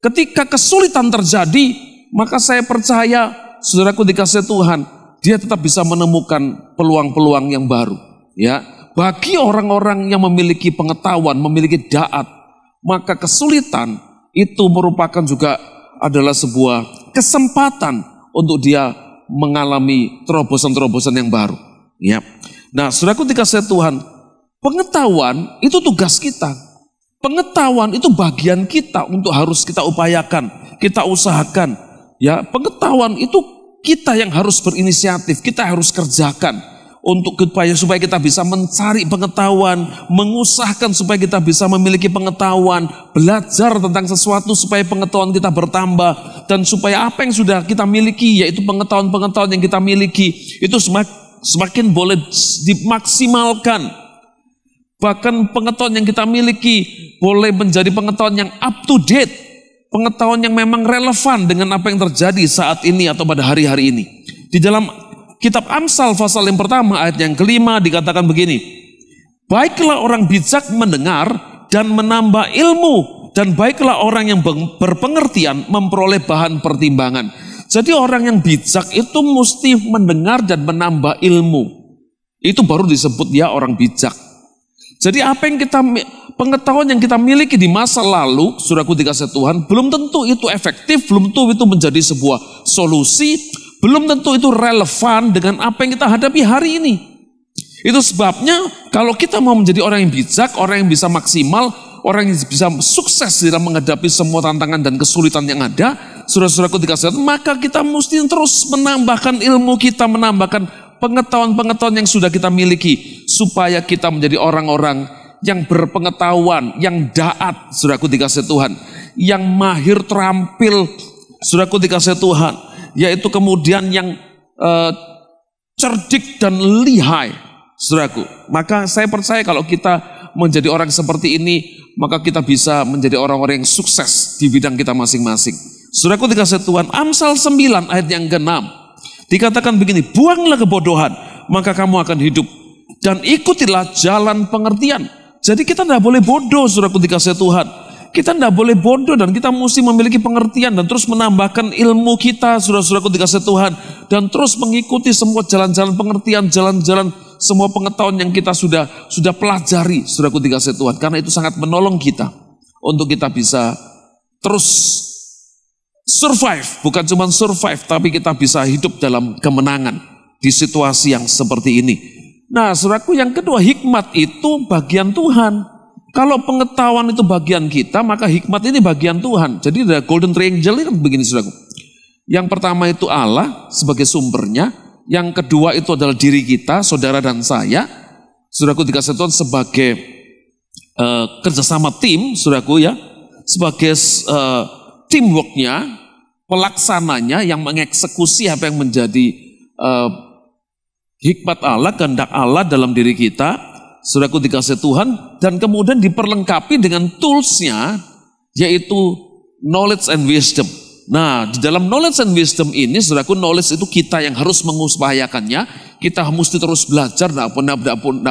ketika kesulitan terjadi, maka saya percaya, saudaraku dikasih Tuhan, dia tetap bisa menemukan peluang-peluang yang baru. Ya, bagi orang-orang yang memiliki pengetahuan, memiliki daat, maka kesulitan itu merupakan juga adalah sebuah kesempatan untuk dia mengalami terobosan-terobosan yang baru. Ya. Nah, saudaraku dikasih Tuhan, pengetahuan itu tugas kita. Pengetahuan itu bagian kita untuk harus kita upayakan, kita usahakan. Ya, pengetahuan itu kita yang harus berinisiatif, kita harus kerjakan untuk supaya kita bisa mencari pengetahuan, mengusahakan supaya kita bisa memiliki pengetahuan, belajar tentang sesuatu supaya pengetahuan kita bertambah, dan supaya apa yang sudah kita miliki, yaitu pengetahuan-pengetahuan yang kita miliki, itu semakin boleh dimaksimalkan. Bahkan pengetahuan yang kita miliki boleh menjadi pengetahuan yang up to date, pengetahuan yang memang relevan dengan apa yang terjadi saat ini atau pada hari-hari ini. Di dalam Kitab Amsal pasal yang pertama ayat yang kelima dikatakan begini, baiklah orang bijak mendengar dan menambah ilmu, dan baiklah orang yang berpengertian memperoleh bahan pertimbangan. Jadi orang yang bijak itu mesti mendengar dan menambah ilmu. Itu baru disebut dia orang bijak. Jadi pengetahuan yang kita miliki di masa lalu, saudaraku dikasih Tuhan, belum tentu itu efektif, belum tentu itu menjadi sebuah solusi, belum tentu itu relevan dengan apa yang kita hadapi hari ini. Itu sebabnya kalau kita mau menjadi orang yang bijak, orang yang bisa maksimal, orang yang bisa sukses dalam menghadapi semua tantangan dan kesulitan yang ada, saudara-saudaraku dikasih Tuhan, maka kita mesti terus menambahkan ilmu kita, menambahkan pengetahuan-pengetahuan yang sudah kita miliki, supaya kita menjadi orang-orang yang berpengetahuan, yang daat, saudaraku dikasih Tuhan, yang mahir terampil, saudaraku dikasih Tuhan, yaitu kemudian yang cerdik dan lihai, saudaraku. Maka saya percaya kalau kita menjadi orang seperti ini, maka kita bisa menjadi orang-orang yang sukses di bidang kita masing-masing. Saudaraku dikasih Tuhan, Amsal 9 ayat yang ke-6 dikatakan begini, buanglah kebodohan, maka kamu akan hidup, dan ikutilah jalan pengertian. Jadi kita tidak boleh bodoh, saudaraku dikasih Tuhan. Kita tidak boleh bodoh, dan kita mesti memiliki pengertian dan terus menambahkan ilmu kita, saudara-saudaraku dikasih Tuhan, dan terus mengikuti semua jalan-jalan pengertian, jalan-jalan semua pengetahuan yang kita sudah pelajari, saudaraku dikasih Tuhan, karena itu sangat menolong kita untuk kita bisa terus survive, bukan cuma survive, tapi kita bisa hidup dalam kemenangan di situasi yang seperti ini. Nah, saudaraku, yang kedua, hikmat itu bagian Tuhan. Kalau pengetahuan itu bagian kita, maka hikmat ini bagian Tuhan. Jadi ada golden triangle ini begini, saudaraku. Yang pertama itu Allah sebagai sumbernya. Yang kedua itu adalah diri kita, saudara dan saya. Saudaraku dikasih Tuhan sebagai kerjasama tim, saudaraku ya. Sebagai teamworknya, pelaksananya yang mengeksekusi apa yang menjadi hikmat Allah, kehendak Allah dalam diri kita. Saudaraku dikasih Tuhan, dan kemudian diperlengkapi dengan toolsnya, yaitu knowledge and wisdom. Nah, di dalam knowledge and wisdom ini, saudaraku, knowledge itu kita yang harus mengupayakannya. Kita mesti terus belajar, tidak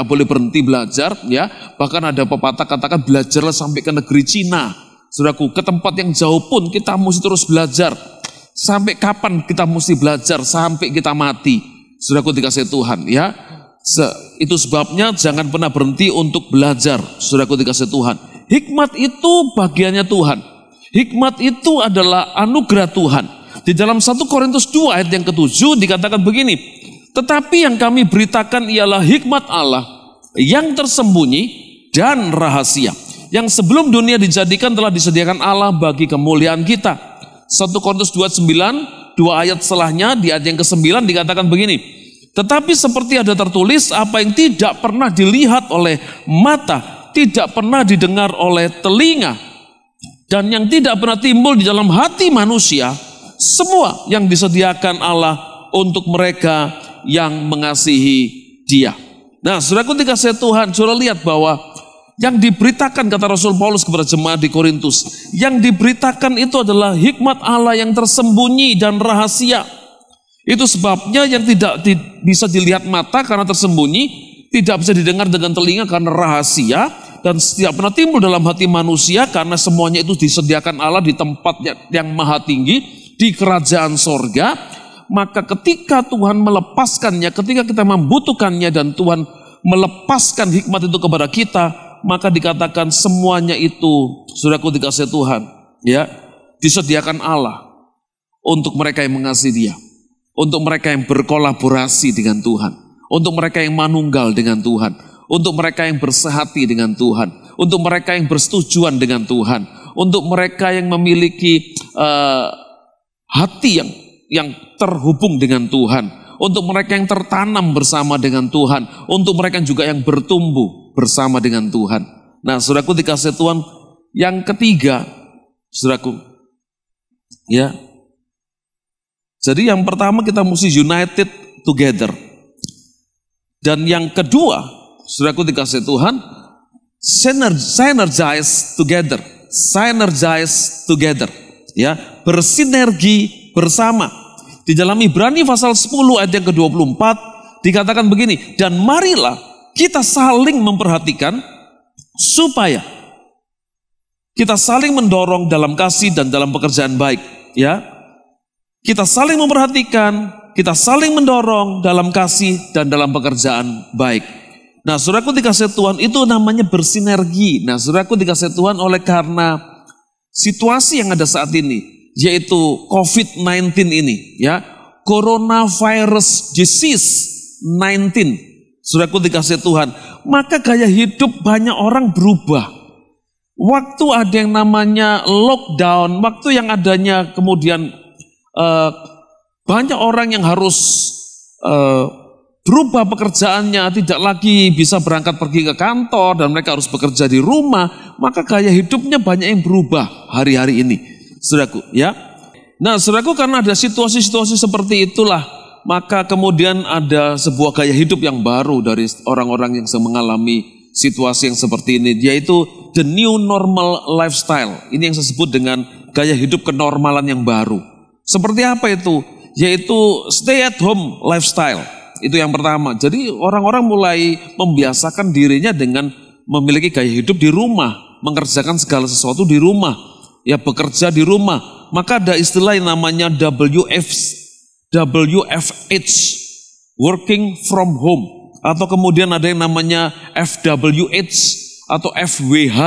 boleh berhenti belajar, ya. Bahkan ada pepatah katakan belajarlah sampai ke negeri Cina. Saudaraku, ke tempat yang jauh pun kita mesti terus belajar. Sampai kapan kita mesti belajar? Sampai kita mati. Saudaraku dikasih Tuhan, ya. Itu sebabnya jangan pernah berhenti untuk belajar, saudaraku dikasih Tuhan. Hikmat itu bagiannya Tuhan. Hikmat itu adalah anugerah Tuhan. Di dalam 1 Korintus 2 ayat yang ke-7 dikatakan begini, tetapi yang kami beritakan ialah hikmat Allah yang tersembunyi dan rahasia, yang sebelum dunia dijadikan telah disediakan Allah bagi kemuliaan kita. 1 Korintus 2:9, 2 ayat setelahnya di ayat yang ke-9 dikatakan begini, tetapi seperti ada tertulis, apa yang tidak pernah dilihat oleh mata, tidak pernah didengar oleh telinga, dan yang tidak pernah timbul di dalam hati manusia, semua yang disediakan Allah untuk mereka yang mengasihi Dia. Nah, saudaraku dikasih Tuhan, saudara lihat bahwa Yang diberitakan, kata Rasul Paulus kepada jemaat di Korintus, yang diberitakan itu adalah hikmat Allah yang tersembunyi dan rahasia. Itu sebabnya yang tidak bisa dilihat mata karena tersembunyi, tidak bisa didengar dengan telinga karena rahasia, dan setiap pernah timbul dalam hati manusia karena semuanya itu disediakan Allah di tempat yang maha tinggi, di kerajaan sorga. Maka ketika Tuhan melepaskannya, ketika kita membutuhkannya dan Tuhan melepaskan hikmat itu kepada kita, maka dikatakan semuanya itu, saudaraku dikasih Tuhan, ya, disediakan Allah untuk mereka yang mengasihi Dia, untuk mereka yang berkolaborasi dengan Tuhan, untuk mereka yang manunggal dengan Tuhan, untuk mereka yang bersehati dengan Tuhan, untuk mereka yang bersetujuan dengan Tuhan, untuk mereka yang memiliki hati yang terhubung dengan Tuhan, untuk mereka yang tertanam bersama dengan Tuhan, untuk mereka juga yang bertumbuh bersama dengan Tuhan. Nah, saudaraku dikasih Tuhan, yang ketiga, saudaraku, ya. Jadi yang pertama kita mesti united together. Dan yang kedua, saudaraku dikasih Tuhan, synergize together. Synergize together, ya, bersinergi bersama. Di dalam Ibrani pasal 10 ayat yang ke-24 dikatakan begini, dan marilah kita saling memperhatikan supaya kita saling mendorong dalam kasih dan dalam pekerjaan baik, ya. Kita saling memperhatikan, kita saling mendorong dalam kasih dan dalam pekerjaan baik. Nah, saudaraku dikasih Tuhan, itu namanya bersinergi. Nah, saudaraku dikasih Tuhan, oleh karena situasi yang ada saat ini, yaitu COVID-19 ini, ya, coronavirus disease 19, saudaraku dikasih Tuhan, maka gaya hidup banyak orang berubah. Waktu ada yang namanya lockdown, waktu yang adanya kemudian banyak orang yang harus berubah pekerjaannya, tidak lagi bisa berangkat pergi ke kantor dan mereka harus bekerja di rumah, maka gaya hidupnya banyak yang berubah hari-hari ini, saudaraku, ya. Nah, saudaraku, karena ada situasi-situasi seperti itulah, maka kemudian ada sebuah gaya hidup yang baru dari orang-orang yang mengalami situasi yang seperti ini, yaitu the new normal lifestyle. Ini yang saya sebut dengan gaya hidup kenormalan yang baru. Seperti apa itu? Yaitu stay at home lifestyle. Itu yang pertama. Jadi orang-orang mulai membiasakan dirinya dengan memiliki gaya hidup di rumah, mengerjakan segala sesuatu di rumah, ya, bekerja di rumah. Maka ada istilah yang namanya WFH, working from home, atau kemudian ada yang namanya FWH atau FWH,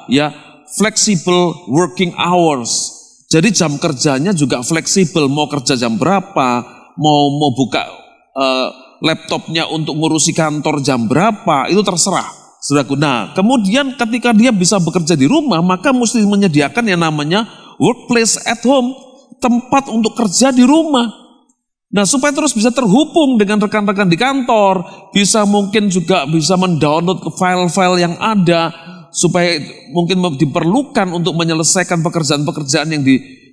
ya, flexible working hours. Jadi jam kerjanya juga fleksibel, mau kerja jam berapa, mau buka laptopnya untuk ngurusi kantor jam berapa, itu terserah, saudaraku. Nah, kemudian ketika dia bisa bekerja di rumah, maka mesti menyediakan yang namanya workplace at home, tempat untuk kerja di rumah. Nah, supaya terus bisa terhubung dengan rekan-rekan di kantor, mungkin juga bisa mendownload ke file-file yang ada, supaya mungkin diperlukan untuk menyelesaikan pekerjaan-pekerjaan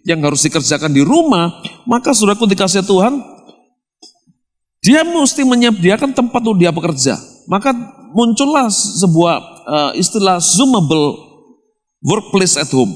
yang harus dikerjakan di rumah. Maka saudaraku dikasih Tuhan, dia mesti menyediakan tempat untuk dia bekerja. Maka muncullah sebuah istilah zoomable workplace at home,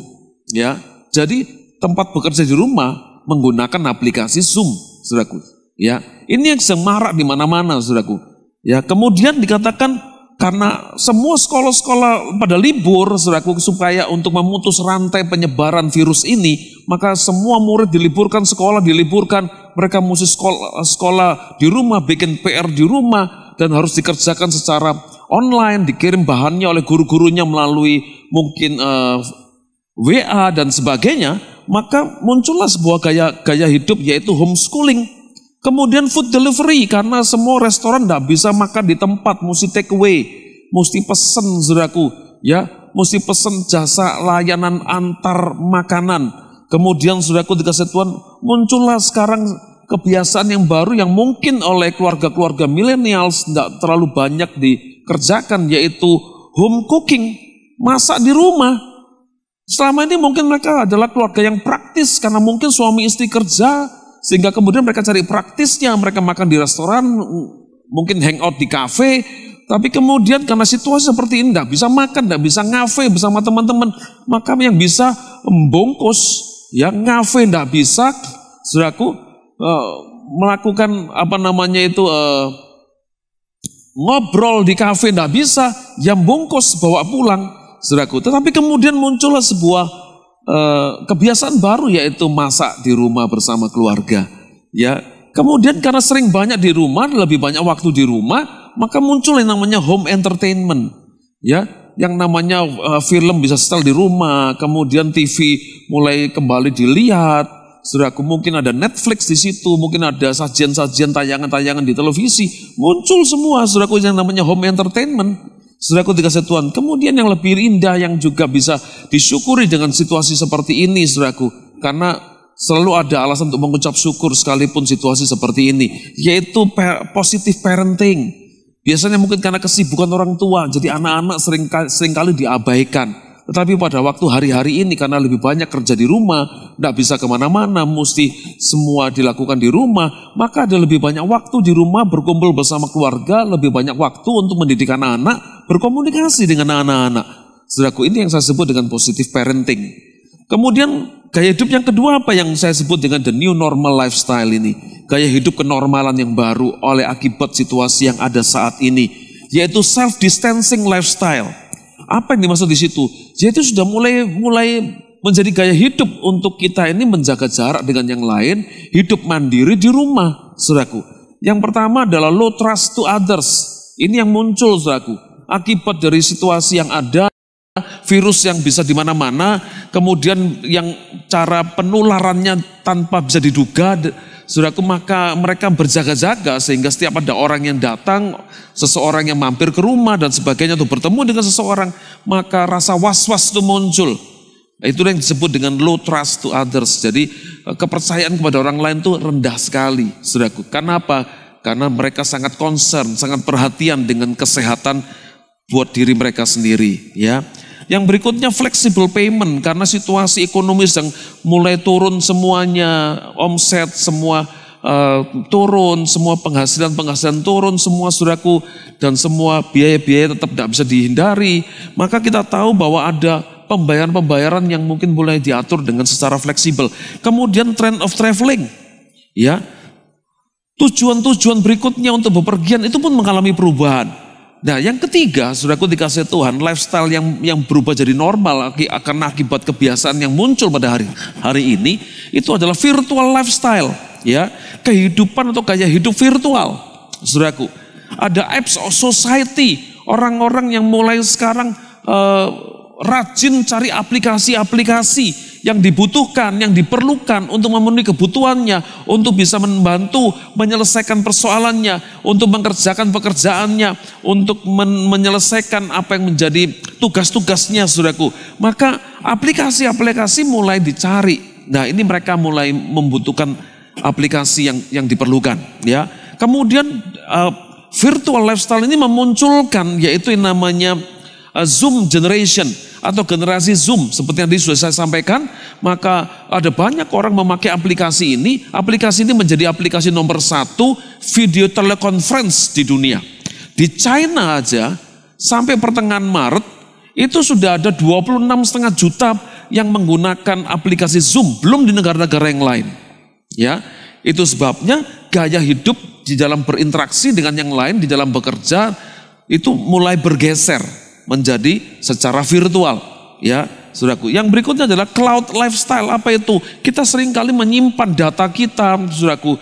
ya. Jadi tempat bekerja di rumah menggunakan aplikasi Zoom, saudaraku, ya. Ini yang sedang marak di mana-mana, saudaraku, ya. Kemudian dikatakan karena semua sekolah-sekolah pada libur, saudaraku, supaya untuk memutus rantai penyebaran virus ini, maka semua murid diliburkan, sekolah diliburkan, mereka mesti sekolah di rumah, bikin PR di rumah, dan harus dikerjakan secara online, dikirim bahannya oleh guru-gurunya melalui mungkin WA dan sebagainya. Maka muncullah sebuah gaya hidup, yaitu homeschooling. Kemudian food delivery, karena semua restoran tidak bisa makan di tempat, mesti take away, mesti pesen, saudaraku, ya, mesti pesen jasa layanan antar makanan. Kemudian saudaraku dikasih Tuhan, muncullah sekarang kebiasaan yang baru yang mungkin oleh keluarga-keluarga millennials tidak terlalu banyak dikerjakan, yaitu home cooking, masak di rumah. Selama ini mungkin mereka adalah keluarga yang praktis, karena mungkin suami istri kerja, sehingga kemudian mereka cari praktisnya, mereka makan di restoran, mungkin hangout di kafe, Tapi kemudian karena situasi seperti ini, tidak bisa makan, tidak bisa ngafe bersama teman-teman, maka yang bisa membungkus, ya ngafe tidak bisa, saudaraku, melakukan ngobrol di kafe tidak bisa, yang bungkus bawa pulang, saudaraku. Tetapi kemudian muncullah sebuah kebiasaan baru, yaitu masak di rumah bersama keluarga. Ya, kemudian karena sering banyak di rumah, lebih banyak waktu di rumah, maka muncul yang namanya home entertainment. Ya, yang namanya film bisa setel di rumah, kemudian TV mulai kembali dilihat. Saudaraku, mungkin ada Netflix di situ, mungkin ada sajian-sajian tayangan-tayangan di televisi, muncul semua, saudaraku, yang namanya home entertainment. Saudaraku dikasih Tuhan. Kemudian yang lebih indah yang juga bisa disyukuri dengan situasi seperti ini, saudaraku, karena selalu ada alasan untuk mengucap syukur sekalipun situasi seperti ini, yaitu positive parenting. Biasanya mungkin karena kesibukan orang tua, jadi anak-anak seringkali diabaikan. Tetapi pada waktu hari-hari ini karena lebih banyak kerja di rumah, tidak bisa kemana-mana, mesti semua dilakukan di rumah, maka ada lebih banyak waktu di rumah berkumpul bersama keluarga, lebih banyak waktu untuk mendidik anak-anak, berkomunikasi dengan anak-anak. Saudaraku, ini yang saya sebut dengan positive parenting. Kemudian gaya hidup yang kedua apa yang saya sebut dengan the new normal lifestyle ini. Gaya hidup kenormalan yang baru oleh akibat situasi yang ada saat ini. Yaitu self-distancing lifestyle. Apa yang dimaksud di situ? Yaitu sudah mulai menjadi gaya hidup untuk kita ini menjaga jarak dengan yang lain. Hidup mandiri di rumah, saudaraku. Yang pertama adalah low trust to others. Ini yang muncul, saudaraku. Akibat dari situasi yang ada, virus yang bisa di mana-mana, kemudian yang cara penularannya tanpa bisa diduga, saudaraku, maka mereka berjaga-jaga sehingga setiap ada orang yang datang, seseorang yang mampir ke rumah dan sebagainya untuk bertemu dengan seseorang, maka rasa was-was itu muncul. Itu yang disebut dengan low trust to others. Jadi kepercayaan kepada orang lain itu rendah sekali, saudaraku. Karena apa? Karena mereka sangat concern, sangat perhatian dengan kesehatan buat diri mereka sendiri, ya. Yang berikutnya flexible payment, karena situasi ekonomi yang mulai turun semuanya, omset semua turun, semua penghasilan turun semua, saudaraku, dan semua biaya-biaya tetap tidak bisa dihindari. Maka kita tahu bahwa ada pembayaran-pembayaran yang mungkin mulai diatur dengan secara fleksibel. Kemudian trend of traveling, ya, tujuan-tujuan berikutnya untuk bepergian itu pun mengalami perubahan. Nah, yang ketiga, saudaraku dikasih Tuhan, lifestyle yang berubah jadi normal karena akibat kebiasaan yang muncul pada hari ini, itu adalah virtual lifestyle, ya, kehidupan atau gaya hidup virtual, saudaraku. Ada apps of society, orang-orang yang mulai sekarang rajin cari aplikasi-aplikasi yang dibutuhkan, yang diperlukan untuk memenuhi kebutuhannya, untuk bisa membantu menyelesaikan persoalannya, untuk mengerjakan pekerjaannya, untuk menyelesaikan apa yang menjadi tugas-tugasnya, saudaraku. Maka aplikasi-aplikasi mulai dicari. Nah, ini mereka mulai membutuhkan aplikasi yang diperlukan, ya. Kemudian virtual lifestyle ini memunculkan yaitu yang namanya Zoom generation atau generasi Zoom, seperti yang tadi sudah saya sampaikan. Maka ada banyak orang memakai aplikasi ini. Aplikasi ini menjadi aplikasi nomor 1 video teleconference di dunia. Di China aja sampai pertengahan Maret itu sudah ada 26,5 juta yang menggunakan aplikasi Zoom, belum di negara-negara yang lain. Ya, itu sebabnya gaya hidup di dalam berinteraksi dengan yang lain, di dalam bekerja itu mulai bergeser menjadi secara virtual, ya, saudaraku. Yang berikutnya adalah cloud lifestyle. Apa itu? Kita seringkali menyimpan data kita, saudaraku,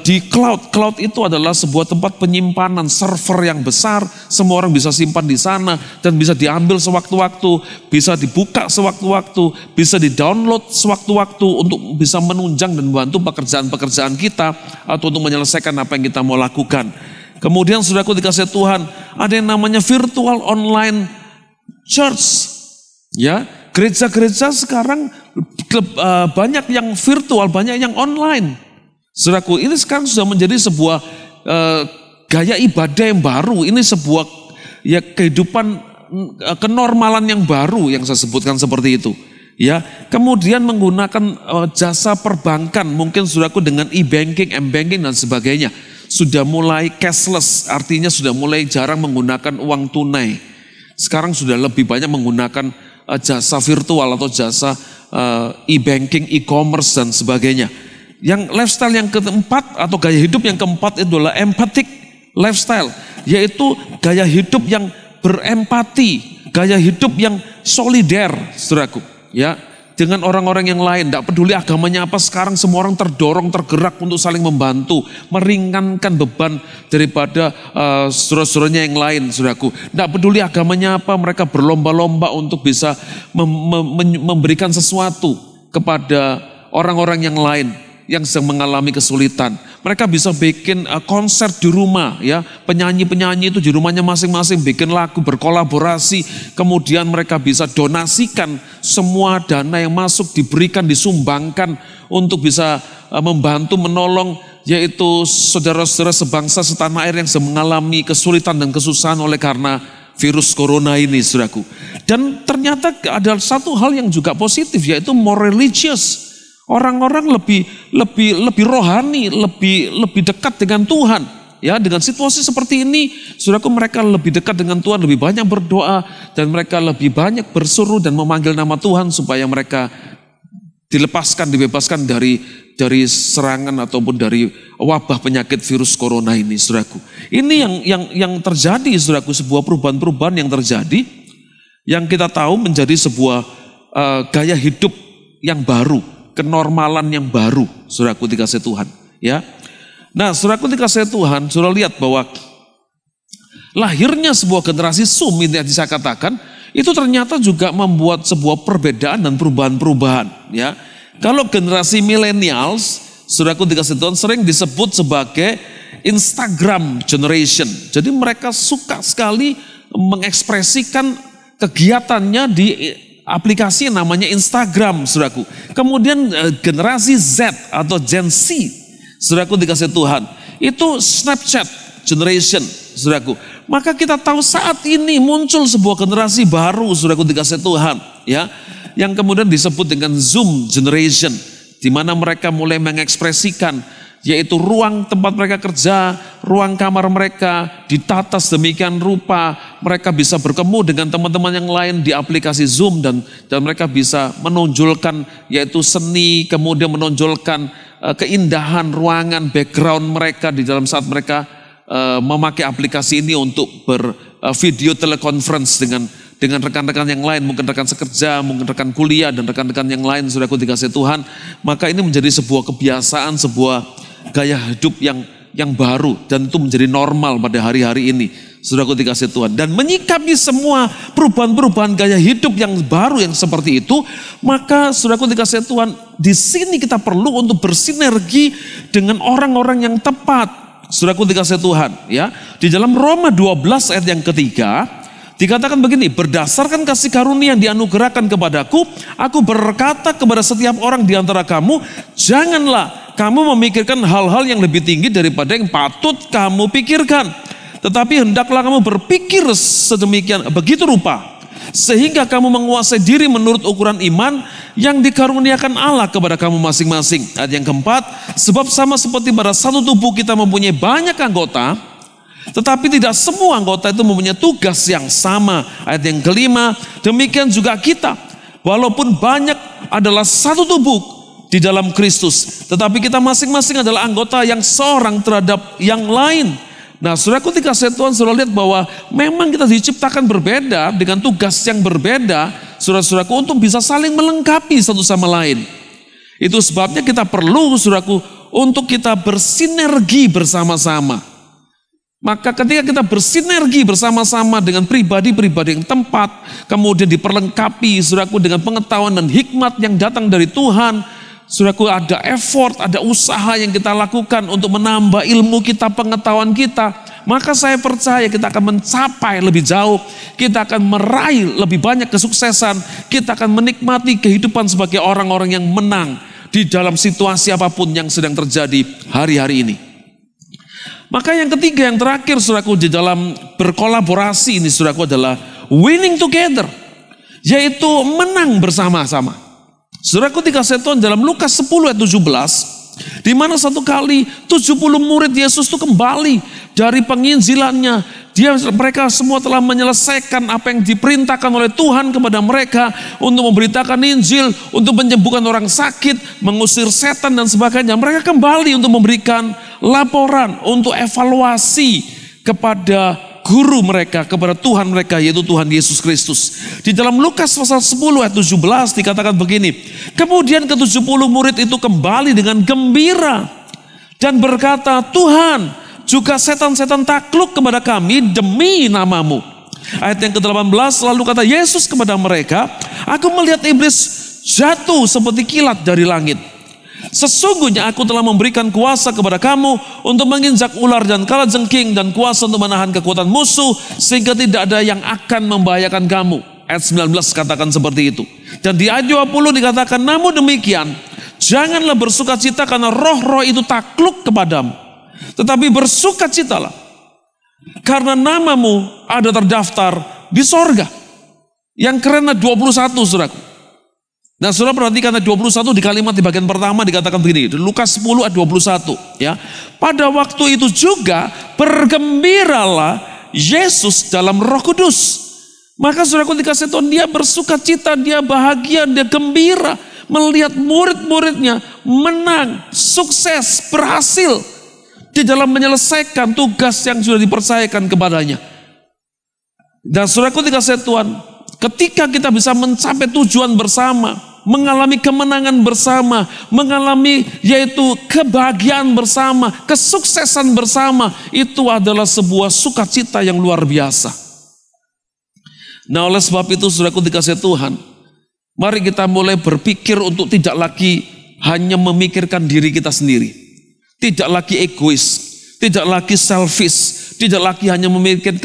di cloud. Cloud itu adalah sebuah tempat penyimpanan, server yang besar. Semua orang bisa simpan di sana dan bisa diambil sewaktu-waktu, bisa dibuka sewaktu-waktu, bisa di-download sewaktu-waktu untuk bisa menunjang dan membantu pekerjaan-pekerjaan kita atau untuk menyelesaikan apa yang kita mau lakukan. Kemudian saudaraku dikasih Tuhan, ada yang namanya virtual online church. Ya, gereja-gereja sekarang banyak yang virtual, banyak yang online. Saudaraku, ini sekarang sudah menjadi sebuah gaya ibadah yang baru. Ini sebuah ya kehidupan kenormalan yang baru yang saya sebutkan seperti itu. Ya, kemudian menggunakan jasa perbankan, mungkin saudaraku dengan e-banking, m-banking dan sebagainya. sudah mulai cashless, artinya sudah mulai jarang menggunakan uang tunai. Sekarang sudah lebih banyak menggunakan jasa virtual atau jasa e-banking, e-commerce dan sebagainya. Yang lifestyle yang keempat atau gaya hidup yang keempat itu adalah empathic lifestyle, yaitu gaya hidup yang berempati, gaya hidup yang solider, saudaraku, ya, dengan orang-orang yang lain. Tidak peduli agamanya apa, sekarang semua orang terdorong, tergerak untuk saling membantu, meringankan beban daripada saudara-saudaranya yang lain, saudaraku. Tidak peduli agamanya apa, mereka berlomba-lomba untuk bisa memberikan sesuatu kepada orang-orang yang lain yang sedang mengalami kesulitan. Mereka bisa bikin konser di rumah, ya, penyanyi-penyanyi itu di rumahnya masing-masing bikin lagu, berkolaborasi, kemudian mereka bisa donasikan semua dana yang masuk, diberikan, disumbangkan untuk bisa membantu, menolong, yaitu saudara-saudara sebangsa setanah air yang sedang mengalami kesulitan dan kesusahan oleh karena virus corona ini, saudaraku. Dan ternyata ada satu hal yang juga positif, yaitu more religious. Orang-orang lebih rohani, lebih dekat dengan Tuhan. Ya, dengan situasi seperti ini, saudaraku, mereka lebih dekat dengan Tuhan, lebih banyak berdoa, dan mereka lebih banyak berseru dan memanggil nama Tuhan supaya mereka dilepaskan, dibebaskan dari serangan ataupun dari wabah penyakit virus corona ini, saudaraku. Ini yang terjadi, saudaraku, sebuah perubahan-perubahan yang terjadi, yang kita tahu menjadi sebuah gaya hidup yang baru, kenormalan yang baru, saudaraku dikasih Tuhan, ya. Nah, saudaraku dikasih Tuhan, saudara lihat bahwa lahirnya sebuah generasi Zoom ini yang saya katakan, itu ternyata juga membuat sebuah perbedaan dan perubahan-perubahan, ya. Kalau generasi millennials, saudaraku dikasih Tuhan, sering disebut sebagai Instagram generation. Jadi mereka suka sekali mengekspresikan kegiatannya di aplikasi namanya Instagram, saudaraku. Kemudian generasi Z atau Gen Z, saudaraku dikasih Tuhan, itu Snapchat generation, saudaraku. Maka kita tahu saat ini muncul sebuah generasi baru, saudaraku dikasih Tuhan, ya, yang kemudian disebut dengan Zoom generation, di mana mereka mulai mengekspresikan, yaitu ruang tempat mereka kerja, ruang kamar mereka ditata sedemikian rupa, mereka bisa bertemu dengan teman-teman yang lain di aplikasi Zoom, dan mereka bisa menonjolkan yaitu seni, kemudian menonjolkan keindahan ruangan, background mereka di dalam saat mereka memakai aplikasi ini untuk bervideo teleconference dengan rekan-rekan yang lain, mungkin rekan sekerja, mungkin rekan kuliah, dan rekan-rekan yang lain, saudaraku dikasih Tuhan. Maka ini menjadi sebuah kebiasaan, sebuah gaya hidup yang baru, dan itu menjadi normal pada hari-hari ini, saudaraku dikasih Tuhan. Dan menyikapi semua perubahan-perubahan gaya hidup yang baru yang seperti itu, maka saudaraku dikasih Tuhan, di sini kita perlu untuk bersinergi dengan orang-orang yang tepat, saudaraku dikasih Tuhan, ya. Di dalam Roma 12 ayat yang ketiga dikatakan begini, berdasarkan kasih karunia yang dianugerahkan kepadaku, aku berkata kepada setiap orang di antara kamu, janganlah kamu memikirkan hal-hal yang lebih tinggi daripada yang patut kamu pikirkan. Tetapi hendaklah kamu berpikir sedemikian, begitu rupa, sehingga kamu menguasai diri menurut ukuran iman yang dikaruniakan Allah kepada kamu masing-masing. Ayat yang keempat, sebab sama seperti pada satu tubuh kita mempunyai banyak anggota, tetapi tidak semua anggota itu mempunyai tugas yang sama. Ayat yang kelima, demikian juga kita, walaupun banyak adalah satu tubuh di dalam Kristus, tetapi kita masing-masing adalah anggota yang seorang terhadap yang lain. Nah, saudaraku dikasih Tuhan, saudara lihat bahwa memang kita diciptakan berbeda dengan tugas yang berbeda, saudara-saudaraku, untuk bisa saling melengkapi satu sama lain. Itu sebabnya kita perlu, saudaraku, untuk kita bersinergi bersama-sama. Maka ketika kita bersinergi bersama-sama dengan pribadi-pribadi yang tepat, kemudian diperlengkapi, saudaraku, dengan pengetahuan dan hikmat yang datang dari Tuhan, saudaraku, ada effort, ada usaha yang kita lakukan untuk menambah ilmu kita, pengetahuan kita, maka saya percaya kita akan mencapai lebih jauh, kita akan meraih lebih banyak kesuksesan, kita akan menikmati kehidupan sebagai orang-orang yang menang di dalam situasi apapun yang sedang terjadi hari-hari ini. Maka yang ketiga, yang terakhir, saudaraku, di dalam berkolaborasi ini, saudaraku, adalah winning together, yaitu menang bersama-sama. Saudaraku dikasih Tuhan, dalam Lukas 10 ayat 17, Di mana satu kali 70 murid Yesus itu kembali dari penginjilannya. Mereka semua telah menyelesaikan apa yang diperintahkan oleh Tuhan kepada mereka untuk memberitakan Injil, untuk menyembuhkan orang sakit, mengusir setan dan sebagainya. Mereka kembali untuk memberikan laporan, untuk evaluasi kepada guru mereka, kepada Tuhan mereka, yaitu Tuhan Yesus Kristus. Di dalam Lukas pasal 10 ayat 17 dikatakan begini, kemudian ke-70 murid itu kembali dengan gembira dan berkata, Tuhan, juga setan-setan takluk kepada kami demi namamu. Ayat yang ke-18 lalu kata Yesus kepada mereka, aku melihat iblis jatuh seperti kilat dari langit. Sesungguhnya aku telah memberikan kuasa kepada kamu untuk menginjak ular dan kalajengking dan kuasa untuk menahan kekuatan musuh sehingga tidak ada yang akan membahayakan kamu. Ayat 19 katakan seperti itu. Dan di ayat 20 dikatakan, namun demikian janganlah bersukacita karena roh-roh itu takluk kepadamu, tetapi bersukacitalah karena namamu ada terdaftar di sorga. Yang keren 21 saudaraku. Nah, saudara perhatikan ayat 21 di kalimat di bagian pertama dikatakan begini, Lukas 10 ayat 21 ya. Pada waktu itu juga bergembiralah Yesus dalam Roh Kudus. Maka saudaraku dikasih Tuhan, dia bersukacita, dia bahagia, dia gembira melihat murid-muridnya menang, sukses, berhasil di dalam menyelesaikan tugas yang sudah dipercayakan kepadanya. Dan saudaraku dikasih Tuhan, ketika kita bisa mencapai tujuan bersama, mengalami kemenangan bersama, mengalami yaitu kebahagiaan bersama, kesuksesan bersama, itu adalah sebuah sukacita yang luar biasa. Nah, oleh sebab itu saudaraku dikasih Tuhan, mari kita mulai berpikir untuk tidak lagi hanya memikirkan diri kita sendiri, tidak lagi egois, tidak lagi selfish, tidak lagi hanya memikirkan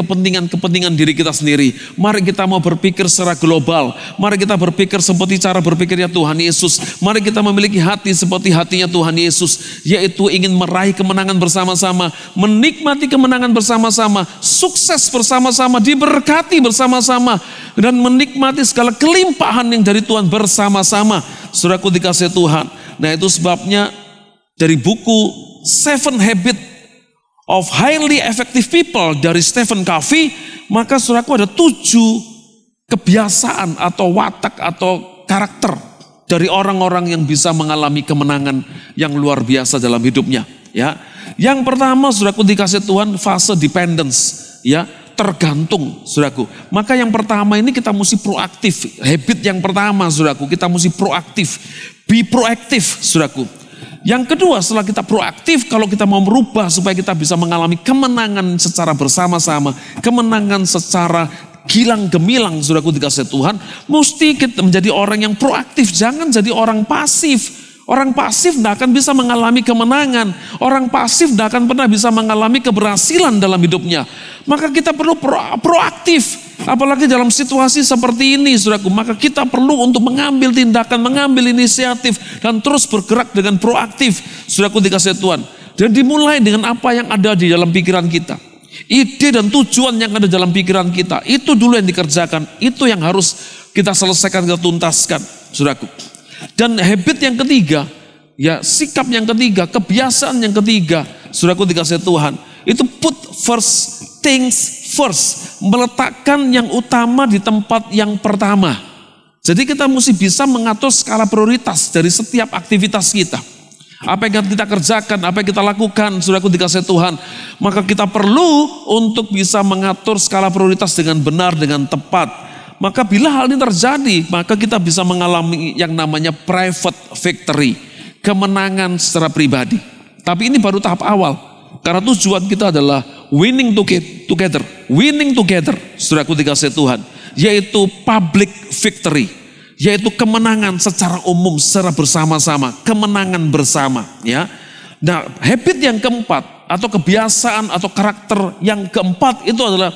kepentingan diri kita sendiri. Mari kita mau berpikir secara global. Mari kita berpikir seperti cara berpikirnya Tuhan Yesus. Mari kita memiliki hati seperti hatinya Tuhan Yesus, yaitu ingin meraih kemenangan bersama-sama, menikmati kemenangan bersama-sama, sukses bersama-sama, diberkati bersama-sama, dan menikmati segala kelimpahan yang dari Tuhan bersama-sama. Saudaraku dikasih Tuhan. Nah, itu sebabnya dari buku 7 Habits of Highly Effective People dari Stephen Covey, maka saudaraku ada 7 kebiasaan atau watak atau karakter dari orang-orang yang bisa mengalami kemenangan yang luar biasa dalam hidupnya. Ya, yang pertama saudaraku dikasih Tuhan, fase dependence, ya, tergantung saudaraku. Maka yang pertama ini kita mesti proaktif. Habit yang pertama saudaraku, kita mesti proaktif, be proaktif saudaraku. Yang kedua, setelah kita proaktif, kalau kita mau merubah supaya kita bisa mengalami kemenangan secara bersama-sama, kemenangan secara gilang gemilang, saudaraku dikasih Tuhan, mesti kita menjadi orang yang proaktif, jangan jadi orang pasif. Orang pasif tidak akan bisa mengalami kemenangan, orang pasif tidak akan pernah bisa mengalami keberhasilan dalam hidupnya. Maka kita perlu proaktif, apalagi dalam situasi seperti ini, saudaraku. Maka kita perlu untuk mengambil tindakan, mengambil inisiatif, dan terus bergerak dengan proaktif, saudaraku dikasih Tuhan. Dan dimulai dengan apa yang ada di dalam pikiran kita. Ide dan tujuan yang ada dalam pikiran kita, itu dulu yang dikerjakan, itu yang harus kita selesaikan, kita tuntaskan, saudaraku. Dan habit yang ketiga, ya sikap yang ketiga, kebiasaan yang ketiga, saudaraku dikasih Tuhan, itu put first things first, meletakkan yang utama di tempat yang pertama. Jadi kita mesti bisa mengatur skala prioritas dari setiap aktivitas kita. Apa yang kita kerjakan, apa yang kita lakukan, saudaraku dikasih Tuhan, maka kita perlu untuk bisa mengatur skala prioritas dengan benar, dengan tepat. Maka bila hal ini terjadi, maka kita bisa mengalami yang namanya private victory, kemenangan secara pribadi. Tapi ini baru tahap awal, karena tujuan kita adalah winning together, saudaraku dikasih Tuhan, yaitu public victory, yaitu kemenangan secara umum, secara bersama-sama, kemenangan bersama. Ya, nah habit yang keempat atau kebiasaan atau karakter yang keempat itu adalah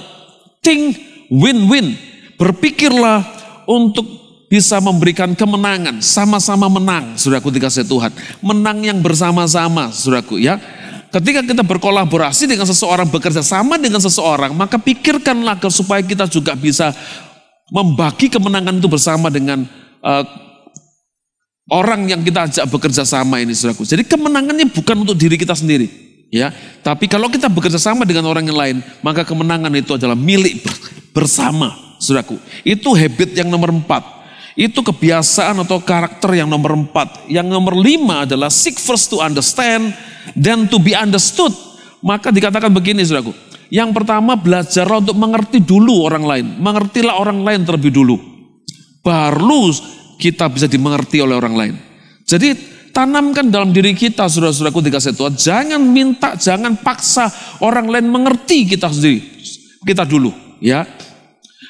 think win-win. Berpikirlah untuk bisa memberikan kemenangan, sama-sama menang, saudaraku dikasih Tuhan. Menang yang bersama-sama, saudaraku ya. Ketika kita berkolaborasi dengan seseorang, bekerja sama dengan seseorang, maka pikirkanlah supaya kita juga bisa membagi kemenangan itu bersama dengan orang yang kita ajak bekerja sama ini, saudaraku. Jadi kemenangannya bukan untuk diri kita sendiri, ya. Tapi kalau kita bekerja sama dengan orang yang lain, maka kemenangan itu adalah milik bersama, saudaraku. Itu habit yang nomor 4. Itu kebiasaan atau karakter yang nomor 4. Yang nomor 5 adalah seek first to understand, then to be understood. Maka dikatakan begini, saudaraku. Yang pertama, belajarlah untuk mengerti dulu orang lain. Mengertilah orang lain terlebih dulu. Baru kita bisa dimengerti oleh orang lain. Jadi tanamkan dalam diri kita, saudara-saudaraku dikasih Tuhan, jangan minta, jangan paksa orang lain mengerti kita sendiri. Kita dulu, ya.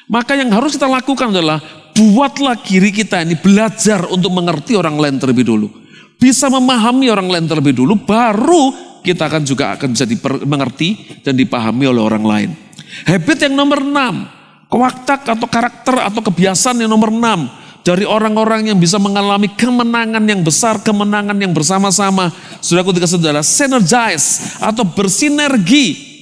Maka yang harus kita lakukan adalah buatlah diri kita ini belajar untuk mengerti orang lain terlebih dulu. Bisa memahami orang lain terlebih dulu, baru kita akan bisa dimengerti dan dipahami oleh orang lain. Habit yang nomor 6, watak atau karakter atau kebiasaan yang nomor 6 dari orang-orang yang bisa mengalami kemenangan yang besar, kemenangan yang bersama-sama. Saudaraku dikasih adalah synergize atau bersinergi.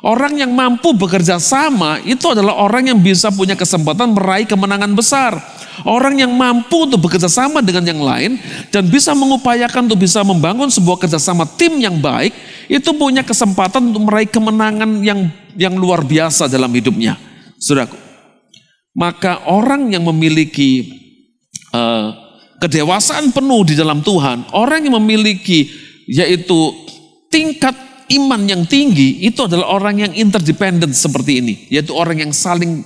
Orang yang mampu bekerja sama itu adalah orang yang bisa punya kesempatan meraih kemenangan besar. Orang yang mampu untuk bekerja sama dengan yang lain dan bisa mengupayakan untuk bisa membangun sebuah kerjasama tim yang baik, itu punya kesempatan untuk meraih kemenangan yang luar biasa dalam hidupnya. Saudaraku, maka orang yang memiliki kedewasaan penuh di dalam Tuhan, orang yang memiliki yaitu tingkat iman yang tinggi, itu adalah orang yang interdependent seperti ini, yaitu orang yang saling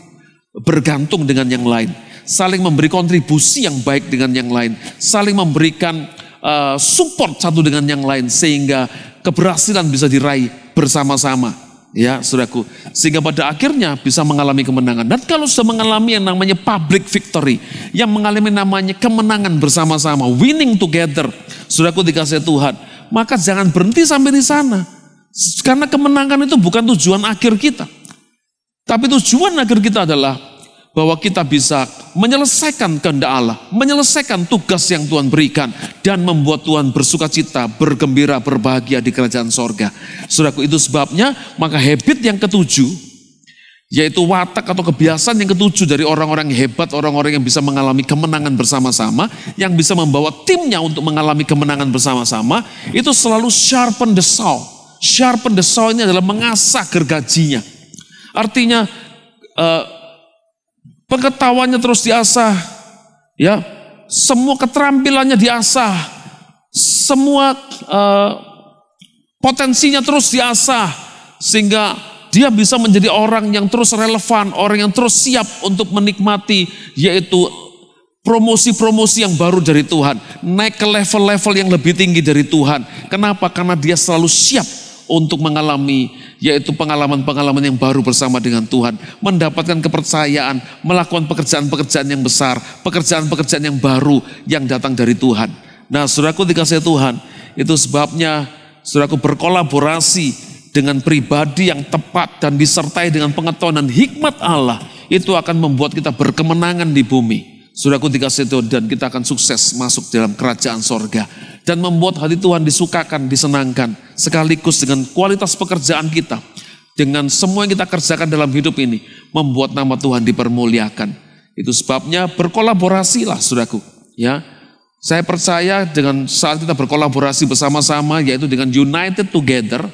bergantung dengan yang lain, saling memberi kontribusi yang baik dengan yang lain, saling memberikan support satu dengan yang lain, sehingga keberhasilan bisa diraih bersama-sama. Ya, saudaraku, sehingga pada akhirnya bisa mengalami kemenangan. Dan kalau sudah mengalami yang namanya public victory, yang mengalami namanya kemenangan bersama-sama, winning together, saudaraku dikasih Tuhan, maka jangan berhenti sampai di sana. Karena kemenangan itu bukan tujuan akhir kita. Tapi tujuan akhir kita adalah bahwa kita bisa menyelesaikan kehendak Allah, menyelesaikan tugas yang Tuhan berikan, dan membuat Tuhan bersuka cita, bergembira, berbahagia di kerajaan sorga. Saudaraku, itu sebabnya maka habit yang ketujuh, yaitu watak atau kebiasaan yang ketujuh dari orang-orang hebat, orang-orang yang bisa mengalami kemenangan bersama-sama, yang bisa membawa timnya untuk mengalami kemenangan bersama-sama, itu selalu sharpen the saw. Sharpen the saw ini adalah mengasah gergajinya. Artinya pengetahuannya terus diasah, ya, semua keterampilannya diasah, semua potensinya terus diasah, sehingga dia bisa menjadi orang yang terus relevan, orang yang terus siap untuk menikmati, yaitu promosi-promosi yang baru dari Tuhan, naik ke level-level yang lebih tinggi dari Tuhan. Kenapa? Karena dia selalu siap untuk mengalami yaitu pengalaman-pengalaman yang baru bersama dengan Tuhan, mendapatkan kepercayaan, melakukan pekerjaan-pekerjaan yang besar, pekerjaan-pekerjaan yang baru yang datang dari Tuhan. Nah, saudaraku dikasih Tuhan, itu sebabnya saudaraku berkolaborasi dengan pribadi yang tepat dan disertai dengan pengetahuan dan hikmat Allah, itu akan membuat kita berkemenangan di bumi. Saudaraku dikasih Tuhan, dan kita akan sukses masuk dalam kerajaan sorga. Dan membuat hati Tuhan disukakan, disenangkan. Sekaligus dengan kualitas pekerjaan kita. Dengan semua yang kita kerjakan dalam hidup ini. Membuat nama Tuhan dipermuliakan. Itu sebabnya berkolaborasilah, saudaraku. Ya, saya percaya dengan saat kita berkolaborasi bersama-sama, yaitu dengan united together,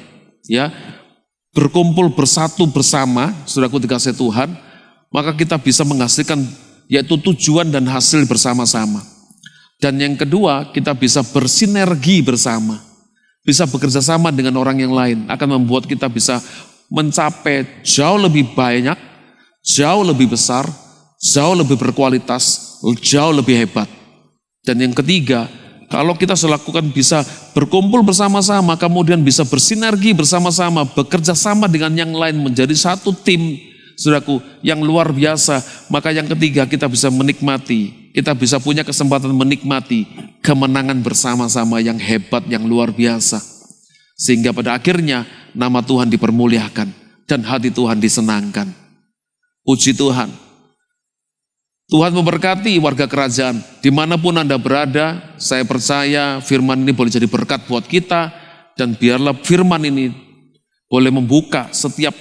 ya, berkumpul bersatu bersama, saudaraku dikasih Tuhan, maka kita bisa menghasilkan yaitu tujuan dan hasil bersama-sama. Dan yang kedua, kita bisa bersinergi bersama. Bisa bekerja sama dengan orang yang lain. Akan membuat kita bisa mencapai jauh lebih banyak, jauh lebih besar, jauh lebih berkualitas, jauh lebih hebat. Dan yang ketiga, kalau kita lakukan bisa berkumpul bersama-sama, kemudian bisa bersinergi bersama-sama, bekerja sama dengan yang lain, menjadi satu tim, saudaraku, yang luar biasa. Maka yang ketiga, kita bisa menikmati, kita bisa punya kesempatan menikmati kemenangan bersama-sama yang hebat, yang luar biasa. Sehingga pada akhirnya nama Tuhan dipermuliakan dan hati Tuhan disenangkan. Puji Tuhan. Tuhan memberkati warga kerajaan. Dimanapun Anda berada, saya percaya firman ini boleh jadi berkat buat kita. Dan biarlah firman ini boleh membuka setiap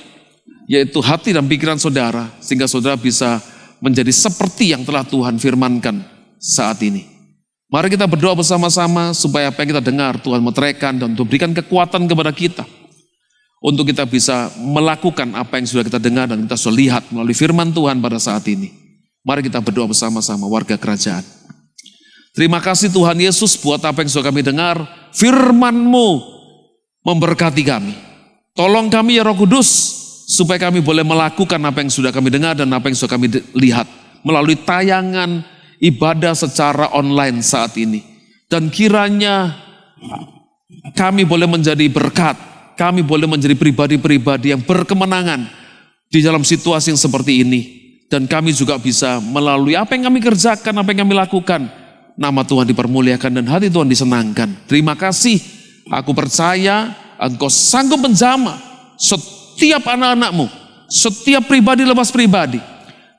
yaitu hati dan pikiran saudara, sehingga saudara bisa menjadi seperti yang telah Tuhan firmankan saat ini. Mari kita berdoa bersama-sama supaya apa yang kita dengar Tuhan meteraikan dan berikan kekuatan kepada kita. Untuk kita bisa melakukan apa yang sudah kita dengar dan kita sudah lihat melalui firman Tuhan pada saat ini. Mari kita berdoa bersama-sama warga kerajaan. Terima kasih Tuhan Yesus buat apa yang sudah kami dengar. Firman-Mu memberkati kami. Tolong kami ya Roh Kudus, supaya kami boleh melakukan apa yang sudah kami dengar dan apa yang sudah kami lihat. Melalui tayangan ibadah secara online saat ini. Dan kiranya kami boleh menjadi berkat. Kami boleh menjadi pribadi-pribadi yang berkemenangan di dalam situasi yang seperti ini. Dan kami juga bisa melalui apa yang kami kerjakan, apa yang kami lakukan. Nama Tuhan dipermuliakan dan hati Tuhan disenangkan. Terima kasih. Aku percaya Engkau sanggup menjamah setiap anak-anak-Mu, setiap pribadi lepas pribadi,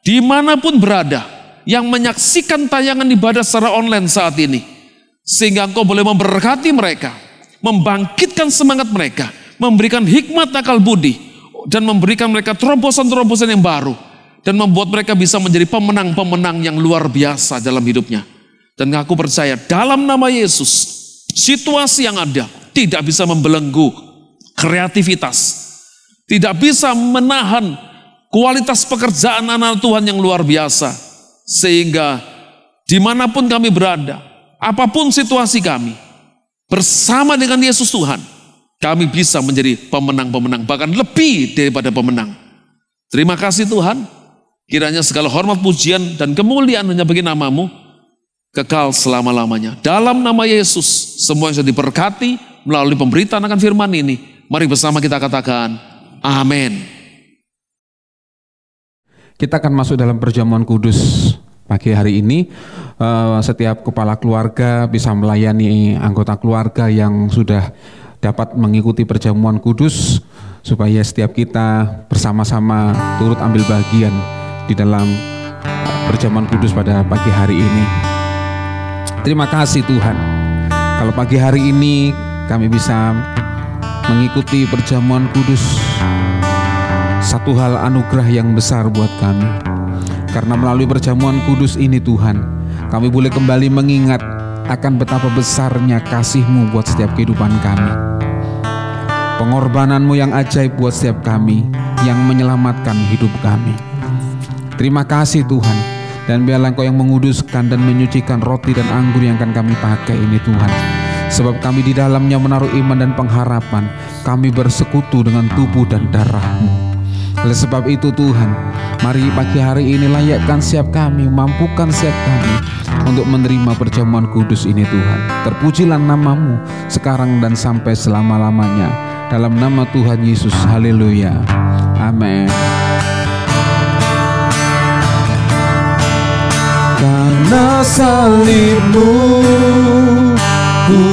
dimanapun berada, yang menyaksikan tayangan ibadah secara online saat ini. Sehingga Engkau boleh memberkati mereka, membangkitkan semangat mereka, memberikan hikmat akal budi, dan memberikan mereka terobosan-terobosan yang baru, dan membuat mereka bisa menjadi pemenang-pemenang yang luar biasa dalam hidupnya. Dan aku percaya dalam nama Yesus, situasi yang ada tidak bisa membelenggu kreativitas, tidak bisa menahan kualitas pekerjaan anak Tuhan yang luar biasa. Sehingga dimanapun kami berada, apapun situasi kami, bersama dengan Yesus Tuhan, kami bisa menjadi pemenang-pemenang, bahkan lebih daripada pemenang. Terima kasih Tuhan, kiranya segala hormat, pujian, dan kemuliaan hanya bagi nama-Mu, kekal selama-lamanya. Dalam nama Yesus, semua yang sudah diberkati melalui pemberitaan akan firman ini, mari bersama kita katakan, amin. Kita akan masuk dalam perjamuan kudus pagi hari ini. Setiap kepala keluarga bisa melayani anggota keluarga yang sudah dapat mengikuti perjamuan kudus, supaya setiap kita bersama-sama turut ambil bagian di dalam perjamuan kudus pada pagi hari ini. Terima kasih Tuhan, kalau pagi hari ini kami bisa mengikuti perjamuan kudus. Satu hal anugerah yang besar buat kami, karena melalui perjamuan kudus ini Tuhan, kami boleh kembali mengingat akan betapa besarnya kasih-Mu buat setiap kehidupan kami. Pengorbanan-Mu yang ajaib buat setiap kami, yang menyelamatkan hidup kami. Terima kasih Tuhan, dan biarlah Engkau yang menguduskan dan menyucikan roti dan anggur yang akan kami pakai ini Tuhan. Sebab kami di dalamnya menaruh iman dan pengharapan, kami bersekutu dengan tubuh dan darah-Mu. Oleh sebab itu Tuhan, mari pagi hari ini layakkan setiap kami, mampukan setiap kami untuk menerima perjamuan kudus ini Tuhan. Terpujilah nama-Mu sekarang dan sampai selama-lamanya. Dalam nama Tuhan Yesus, haleluya, amin. Karena salib-Mu ku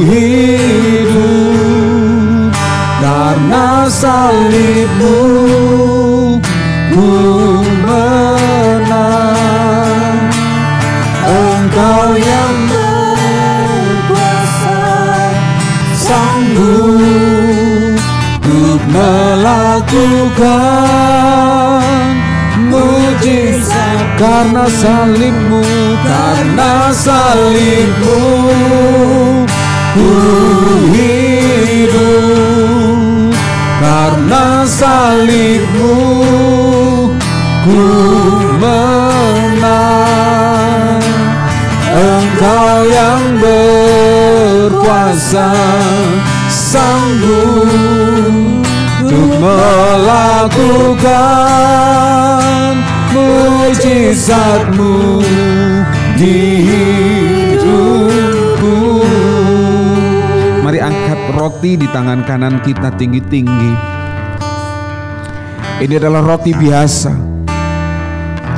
hidup, karena salib-Mu ku menang. Engkau yang berkuasa, sanggup untuk melakukan mujizat. Karena salib-Mu, karena salib-Mu ku hidup, karena salib-Mu ku menang. Engkau yang berkuasa, sanggup untuk melakukan mujizat-Mu di hidupku. Mari angkat roti di tangan kanan kita tinggi-tinggi. Ini adalah roti biasa,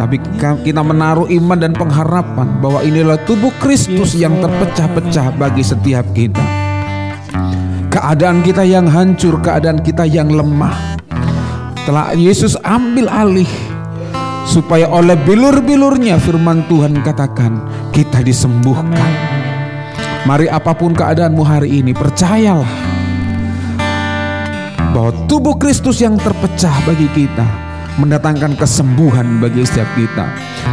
tapi kita menaruh iman dan pengharapan bahwa inilah tubuh Kristus yang terpecah-pecah bagi setiap kita. Keadaan kita yang hancur, keadaan kita yang lemah, telah Yesus ambil alih, supaya oleh bilur-bilurnya firman Tuhan katakan kita disembuhkan. Mari apapun keadaanmu hari ini, percayalah bahwa tubuh Kristus yang terpecah bagi kita mendatangkan kesembuhan bagi setiap kita.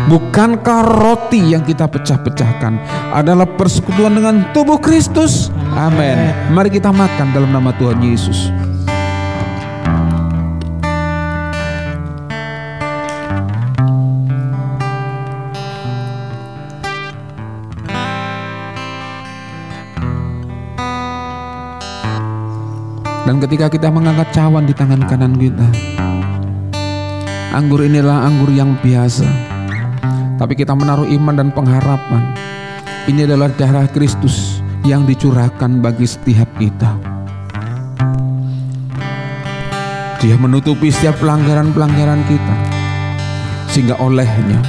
Bukankah roti yang kita pecah-pecahkan adalah persekutuan dengan tubuh Kristus? Amin. Mari kita makan dalam nama Tuhan Yesus. Dan ketika kita mengangkat cawan di tangan kanan kita, anggur inilah anggur yang biasa, tapi kita menaruh iman dan pengharapan. Ini adalah darah Kristus yang dicurahkan bagi setiap kita. Dia menutupi setiap pelanggaran-pelanggaran kita, sehingga olehnya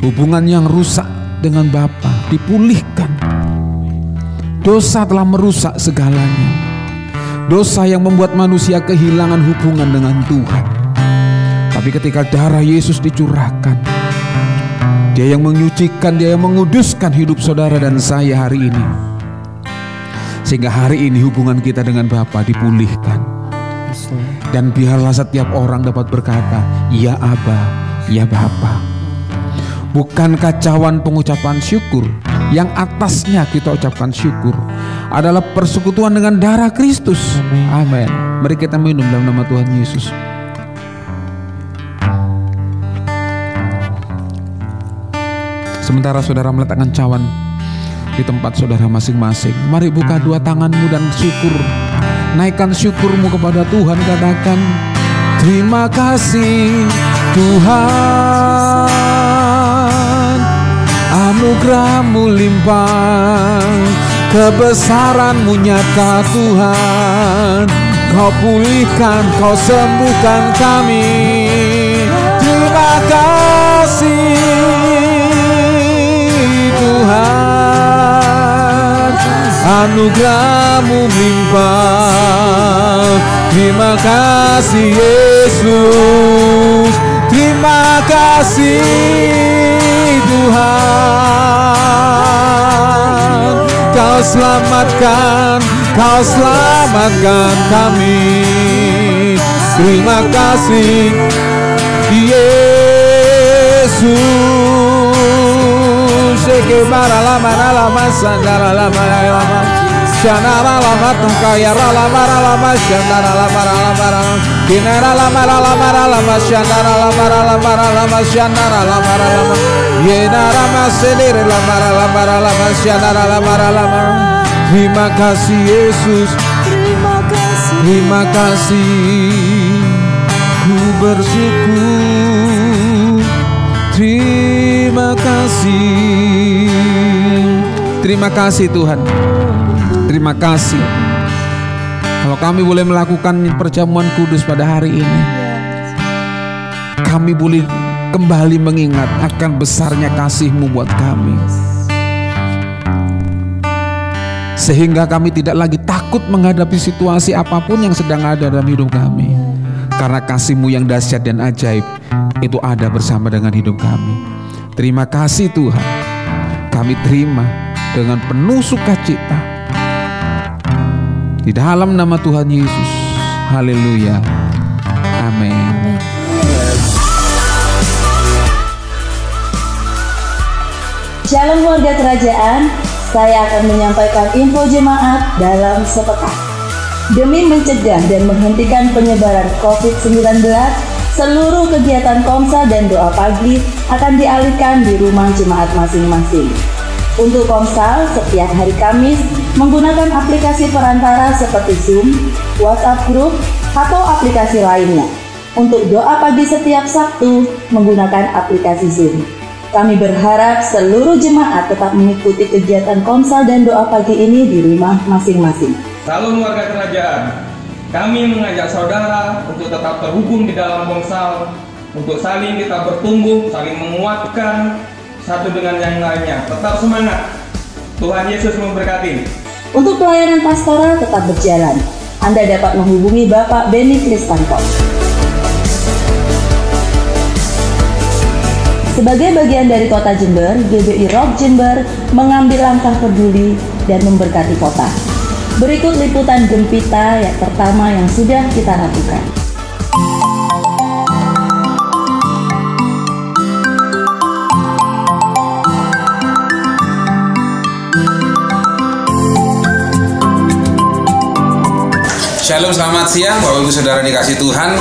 hubungan yang rusak dengan Bapa dipulihkan. Dosa telah merusak segalanya. Dosa yang membuat manusia kehilangan hubungan dengan Tuhan. Tapi ketika darah Yesus dicurahkan, Dia yang menyucikan, Dia yang menguduskan hidup saudara dan saya hari ini, sehingga hari ini hubungan kita dengan Bapa dipulihkan. Dan biarlah setiap orang dapat berkata, ya Aba, ya Bapa. Bukankah cawan pengucapan syukur yang atasnya kita ucapkan syukur adalah persekutuan dengan darah Kristus? Amin. Mari kita minum dalam nama Tuhan Yesus. Sementara saudara meletakkan cawan di tempat saudara masing-masing, mari buka dua tanganmu dan syukur. Naikkan syukurmu kepada Tuhan, katakan, terima kasih Tuhan, anugerah-Mu limpah, kebesaran-Mu nyata Tuhan. Kau pulihkan, Kau sembuhkan kami. Terima kasih Tuhan, anugerah-Mu limpah. Terima kasih Yesus, terima kasih Tuhan. Kau selamatkan, Kau selamatkan kami. Terima kasih Yesus. Sekebara lama lama sandara lama lama. Shanara lama tungkaya lama lama shandara lama lama. Kinara lama lama shandara lama shandara lama lama. Yenara maselere lama shandara lama. Terima kasih Yesus, terima kasih, ku bersyukur. Terima kasih, terima kasih Tuhan. Terima kasih kalau kami boleh melakukan perjamuan kudus pada hari ini. Kami boleh kembali mengingat akan besarnya kasih-Mu buat kami, sehingga kami tidak lagi takut menghadapi situasi apapun yang sedang ada dalam hidup kami, karena kasih-Mu yang dahsyat dan ajaib itu ada bersama dengan hidup kami. Terima kasih Tuhan, kami terima dengan penuh sukacita di dalam nama Tuhan Yesus. Haleluya. Amin. Shalom warga kerajaan, saya akan menyampaikan info jemaat dalam sepekan. Demi mencegah dan menghentikan penyebaran COVID-19, seluruh kegiatan komsel dan doa pagi akan dialihkan di rumah jemaat masing-masing. Untuk komsel, setiap hari Kamis menggunakan aplikasi perantara seperti Zoom, WhatsApp Group, atau aplikasi lainnya. Untuk doa pagi setiap Sabtu menggunakan aplikasi Zoom. Kami berharap seluruh jemaat tetap mengikuti kegiatan komsel dan doa pagi ini di rumah masing-masing. Salam warga kerajaan, kami mengajak saudara untuk tetap terhubung di dalam komsel, untuk saling kita bertumbuh, saling menguatkan satu dengan yang lainnya. Tetap semangat, Tuhan Yesus memberkati. Untuk pelayanan pastoral tetap berjalan. Anda dapat menghubungi Bapak Benny Kristanto. Sebagai bagian dari Kota Jember, GBI Rock Jember mengambil langkah peduli dan memberkati kota. Berikut liputan Gempita yang pertama yang sudah kita lakukan. Shalom, selamat siang Bapak Ibu Saudara dikasih Tuhan.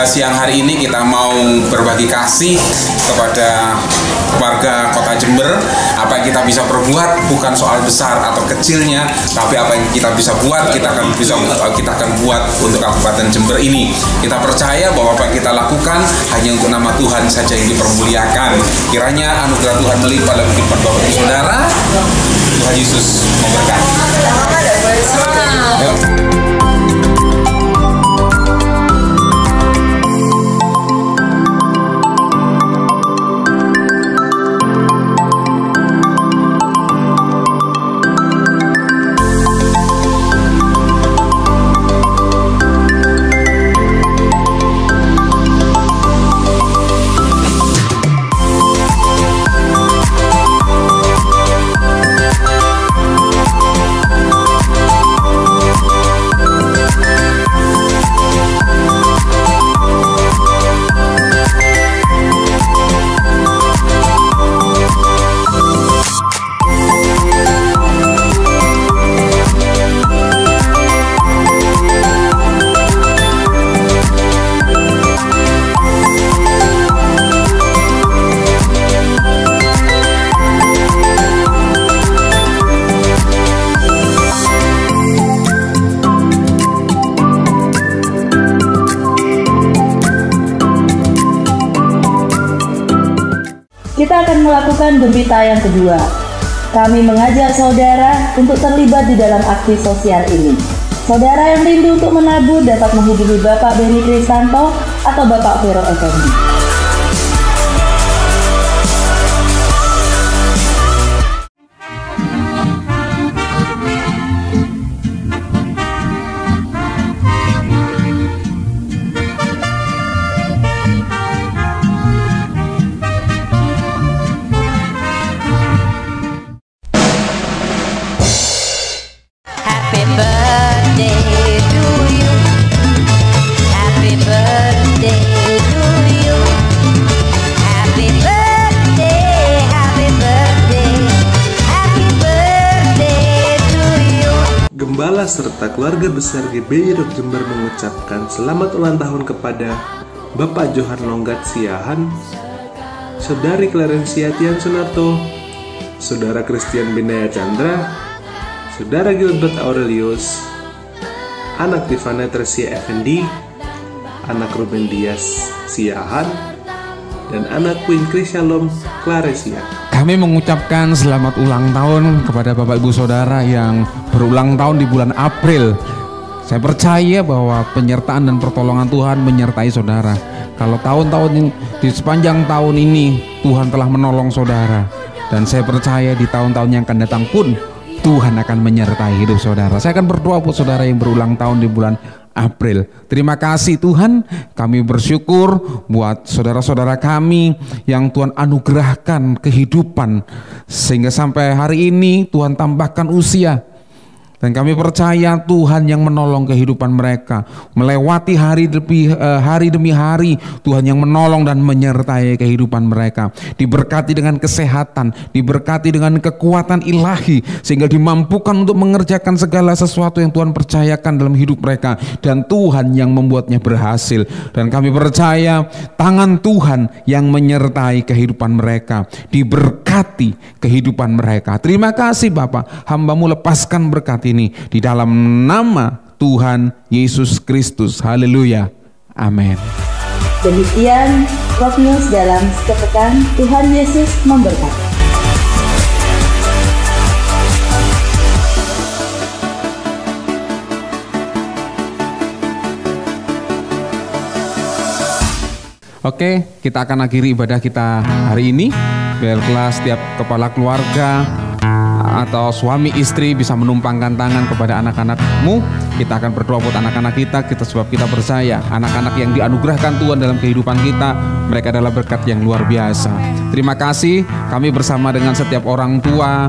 Siang hari ini kita mau berbagi kasih kepada warga Kota Jember. Apa yang kita bisa perbuat bukan soal besar atau kecilnya, tapi apa yang kita bisa buat kita akan buat untuk Kabupaten Jember ini. Kita percaya bahwa apa yang kita lakukan hanya untuk nama Tuhan saja yang dipermuliakan. Kiranya anugerah Tuhan melimpah dalam kehidupan Bapak Ibu Saudara. Tuhan Yesus memberkati. Kita akan melakukan gembita yang kedua. Kami mengajak saudara untuk terlibat di dalam aksi sosial ini. Saudara yang rindu untuk menabur dapat menghubungi Bapak Benny Kristanto atau Bapak Vero Effendi. Gembala serta keluarga besar GBI Rock Jember mengucapkan selamat ulang tahun kepada Bapak Johan Longgat Siahan, Saudari Clarencia Tian Sunarto, Saudara Christian Binaya Chandra, Saudara Gilbert Aurelius, anak Divana Tresia Effendi, anak Ruben Dias Siahan, dan anak Queen Krishalom Claresia. Kami mengucapkan selamat ulang tahun kepada Bapak Ibu Saudara yang berulang tahun di bulan April. Saya percaya bahwa penyertaan dan pertolongan Tuhan menyertai saudara. Kalau tahun-tahun di sepanjang tahun ini Tuhan telah menolong saudara, dan saya percaya di tahun-tahun yang akan datang pun Tuhan akan menyertai hidup saudara. Saya akan berdoa buat saudara yang berulang tahun di bulan April. Terima kasih Tuhan, kami bersyukur buat saudara-saudara kami yang Tuhan anugerahkan kehidupan sehingga sampai hari ini Tuhan tambahkan usia. Dan kami percaya Tuhan yang menolong kehidupan mereka melewati hari demi hari. Tuhan yang menolong dan menyertai kehidupan mereka, diberkati dengan kesehatan, diberkati dengan kekuatan ilahi, sehingga dimampukan untuk mengerjakan segala sesuatu yang Tuhan percayakan dalam hidup mereka, dan Tuhan yang membuatnya berhasil. Dan kami percaya tangan Tuhan yang menyertai kehidupan mereka, diberkati kehidupan mereka. Terima kasih Bapak, hamba-Mu lepaskan berkat ini di dalam nama Tuhan Yesus Kristus. Haleluya. Amin. Demikian Rock News dalam sepekan. Tuhan Yesus memberkati. Oke, kita akan akhiri ibadah kita hari ini. Biarlah setiap kepala keluarga atau suami istri bisa menumpangkan tangan kepada anak-anakmu. Kita akan berdoa buat anak-anak kita sebab kita percaya anak-anak yang dianugerahkan Tuhan dalam kehidupan kita, mereka adalah berkat yang luar biasa. Terima kasih, kami bersama dengan setiap orang tua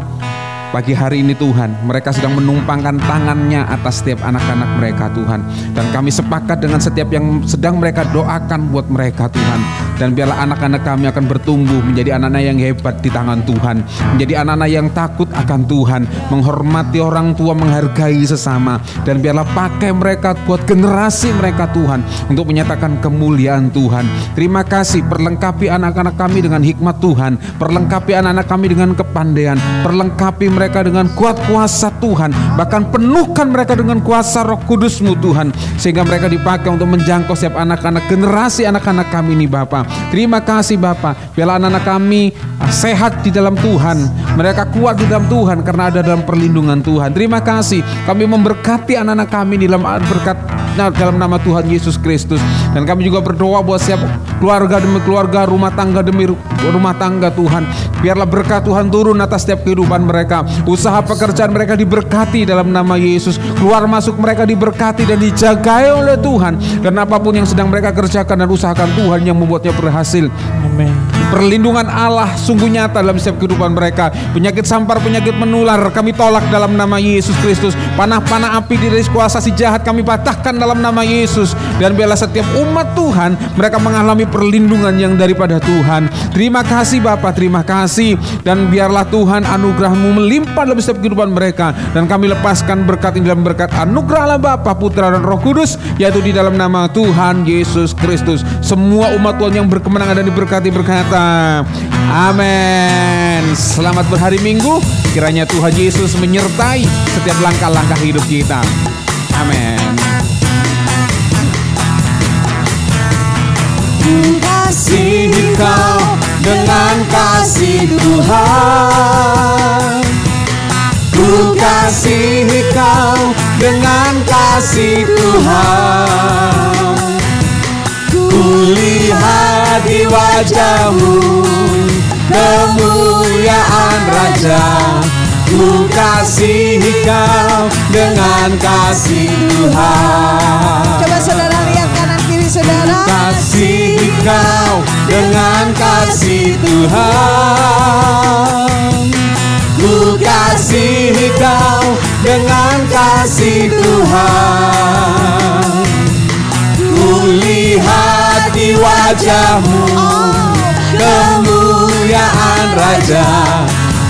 Pagi hari ini Tuhan, mereka sedang menumpangkan tangannya atas setiap anak-anak mereka Tuhan. Dan kami sepakat dengan setiap yang sedang mereka doakan buat mereka Tuhan. Dan biarlah anak-anak kami akan bertumbuh menjadi anak-anak yang hebat di tangan Tuhan, menjadi anak-anak yang takut akan Tuhan, menghormati orang tua, menghargai sesama. Dan biarlah pakai mereka buat generasi mereka Tuhan, untuk menyatakan kemuliaan Tuhan. Terima kasih, perlengkapi anak-anak kami dengan hikmat Tuhan, perlengkapi anak-anak kami dengan kepandaian, perlengkapi mereka dengan kuat kuasa Tuhan, bahkan penuhkan mereka dengan kuasa Roh Kudus-Mu Tuhan, sehingga mereka dipakai untuk menjangkau setiap anak-anak, generasi anak-anak kami ini Bapa. Terima kasih Bapa, biarlah anak-anak kami sehat di dalam Tuhan, mereka kuat di dalam Tuhan karena ada dalam perlindungan Tuhan. Terima kasih, kami memberkati anak-anak kami dalam berkat dalam nama Tuhan Yesus Kristus. Dan kami juga berdoa buat setiap keluarga demi keluarga, rumah tangga demi rumah tangga Tuhan. Biarlah berkat Tuhan turun atas setiap kehidupan mereka. Usaha pekerjaan mereka diberkati dalam nama Yesus. Keluar masuk mereka diberkati dan dijagai oleh Tuhan. Dan apapun yang sedang mereka kerjakan dan usahakan, Tuhan yang membuatnya berhasil. Amin. Perlindungan Allah sungguh nyata dalam setiap kehidupan mereka. Penyakit sampar, penyakit menular kami tolak dalam nama Yesus Kristus. Panah-panah api dari kuasa si jahat kami patahkan dalam nama Yesus. Dan biarlah setiap umat Tuhan mereka mengalami perlindungan yang daripada Tuhan. Terima kasih Bapa, terima kasih. Dan biarlah Tuhan anugerah-Mu melimpah dalam setiap kehidupan mereka. Dan kami lepaskan berkat ini dalam berkat anugerah Allah Bapa, Putra dan Roh Kudus, yaitu di dalam nama Tuhan Yesus Kristus. Semua umat Tuhan yang berkemenangan dan diberkati berkata amin. Selamat berhari Minggu. Kiranya Tuhan Yesus menyertai setiap langkah-langkah hidup kita. Amin. Ku kasihi Kau dengan kasih Tuhan. Ku kasihi Kau dengan kasih Tuhan. Ku lihat di wajah-Mu kemuliaan Raja. Ku kasihi Kau dengan kasih Tuhan. Coba saudara lihat kanan kiri saudara. Kasihi Kau dengan kasih Tuhan. Ku kasihi Kau dengan kasih Tuhan. Ku lihat di wajah-Mu kemuliaan Raja.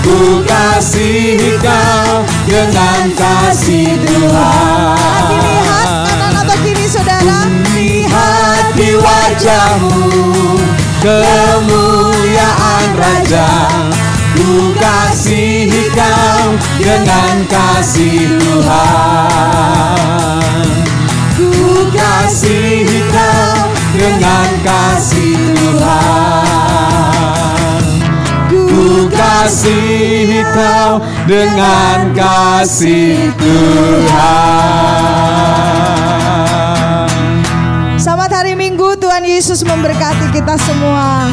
Ku kasihi Kau dengan kasih Tuhan. Dilihat kanan atau kiri saudara. Lihat di wajah-Mu kemuliaan Raja. Ku kasihi Kau dengan kasih Tuhan. Ku kasihi Kau dengan kasih Tuhan. Ku kasihi Kau dengan kasih Tuhan. Selamat hari Minggu, Tuhan Yesus memberkati kita semua.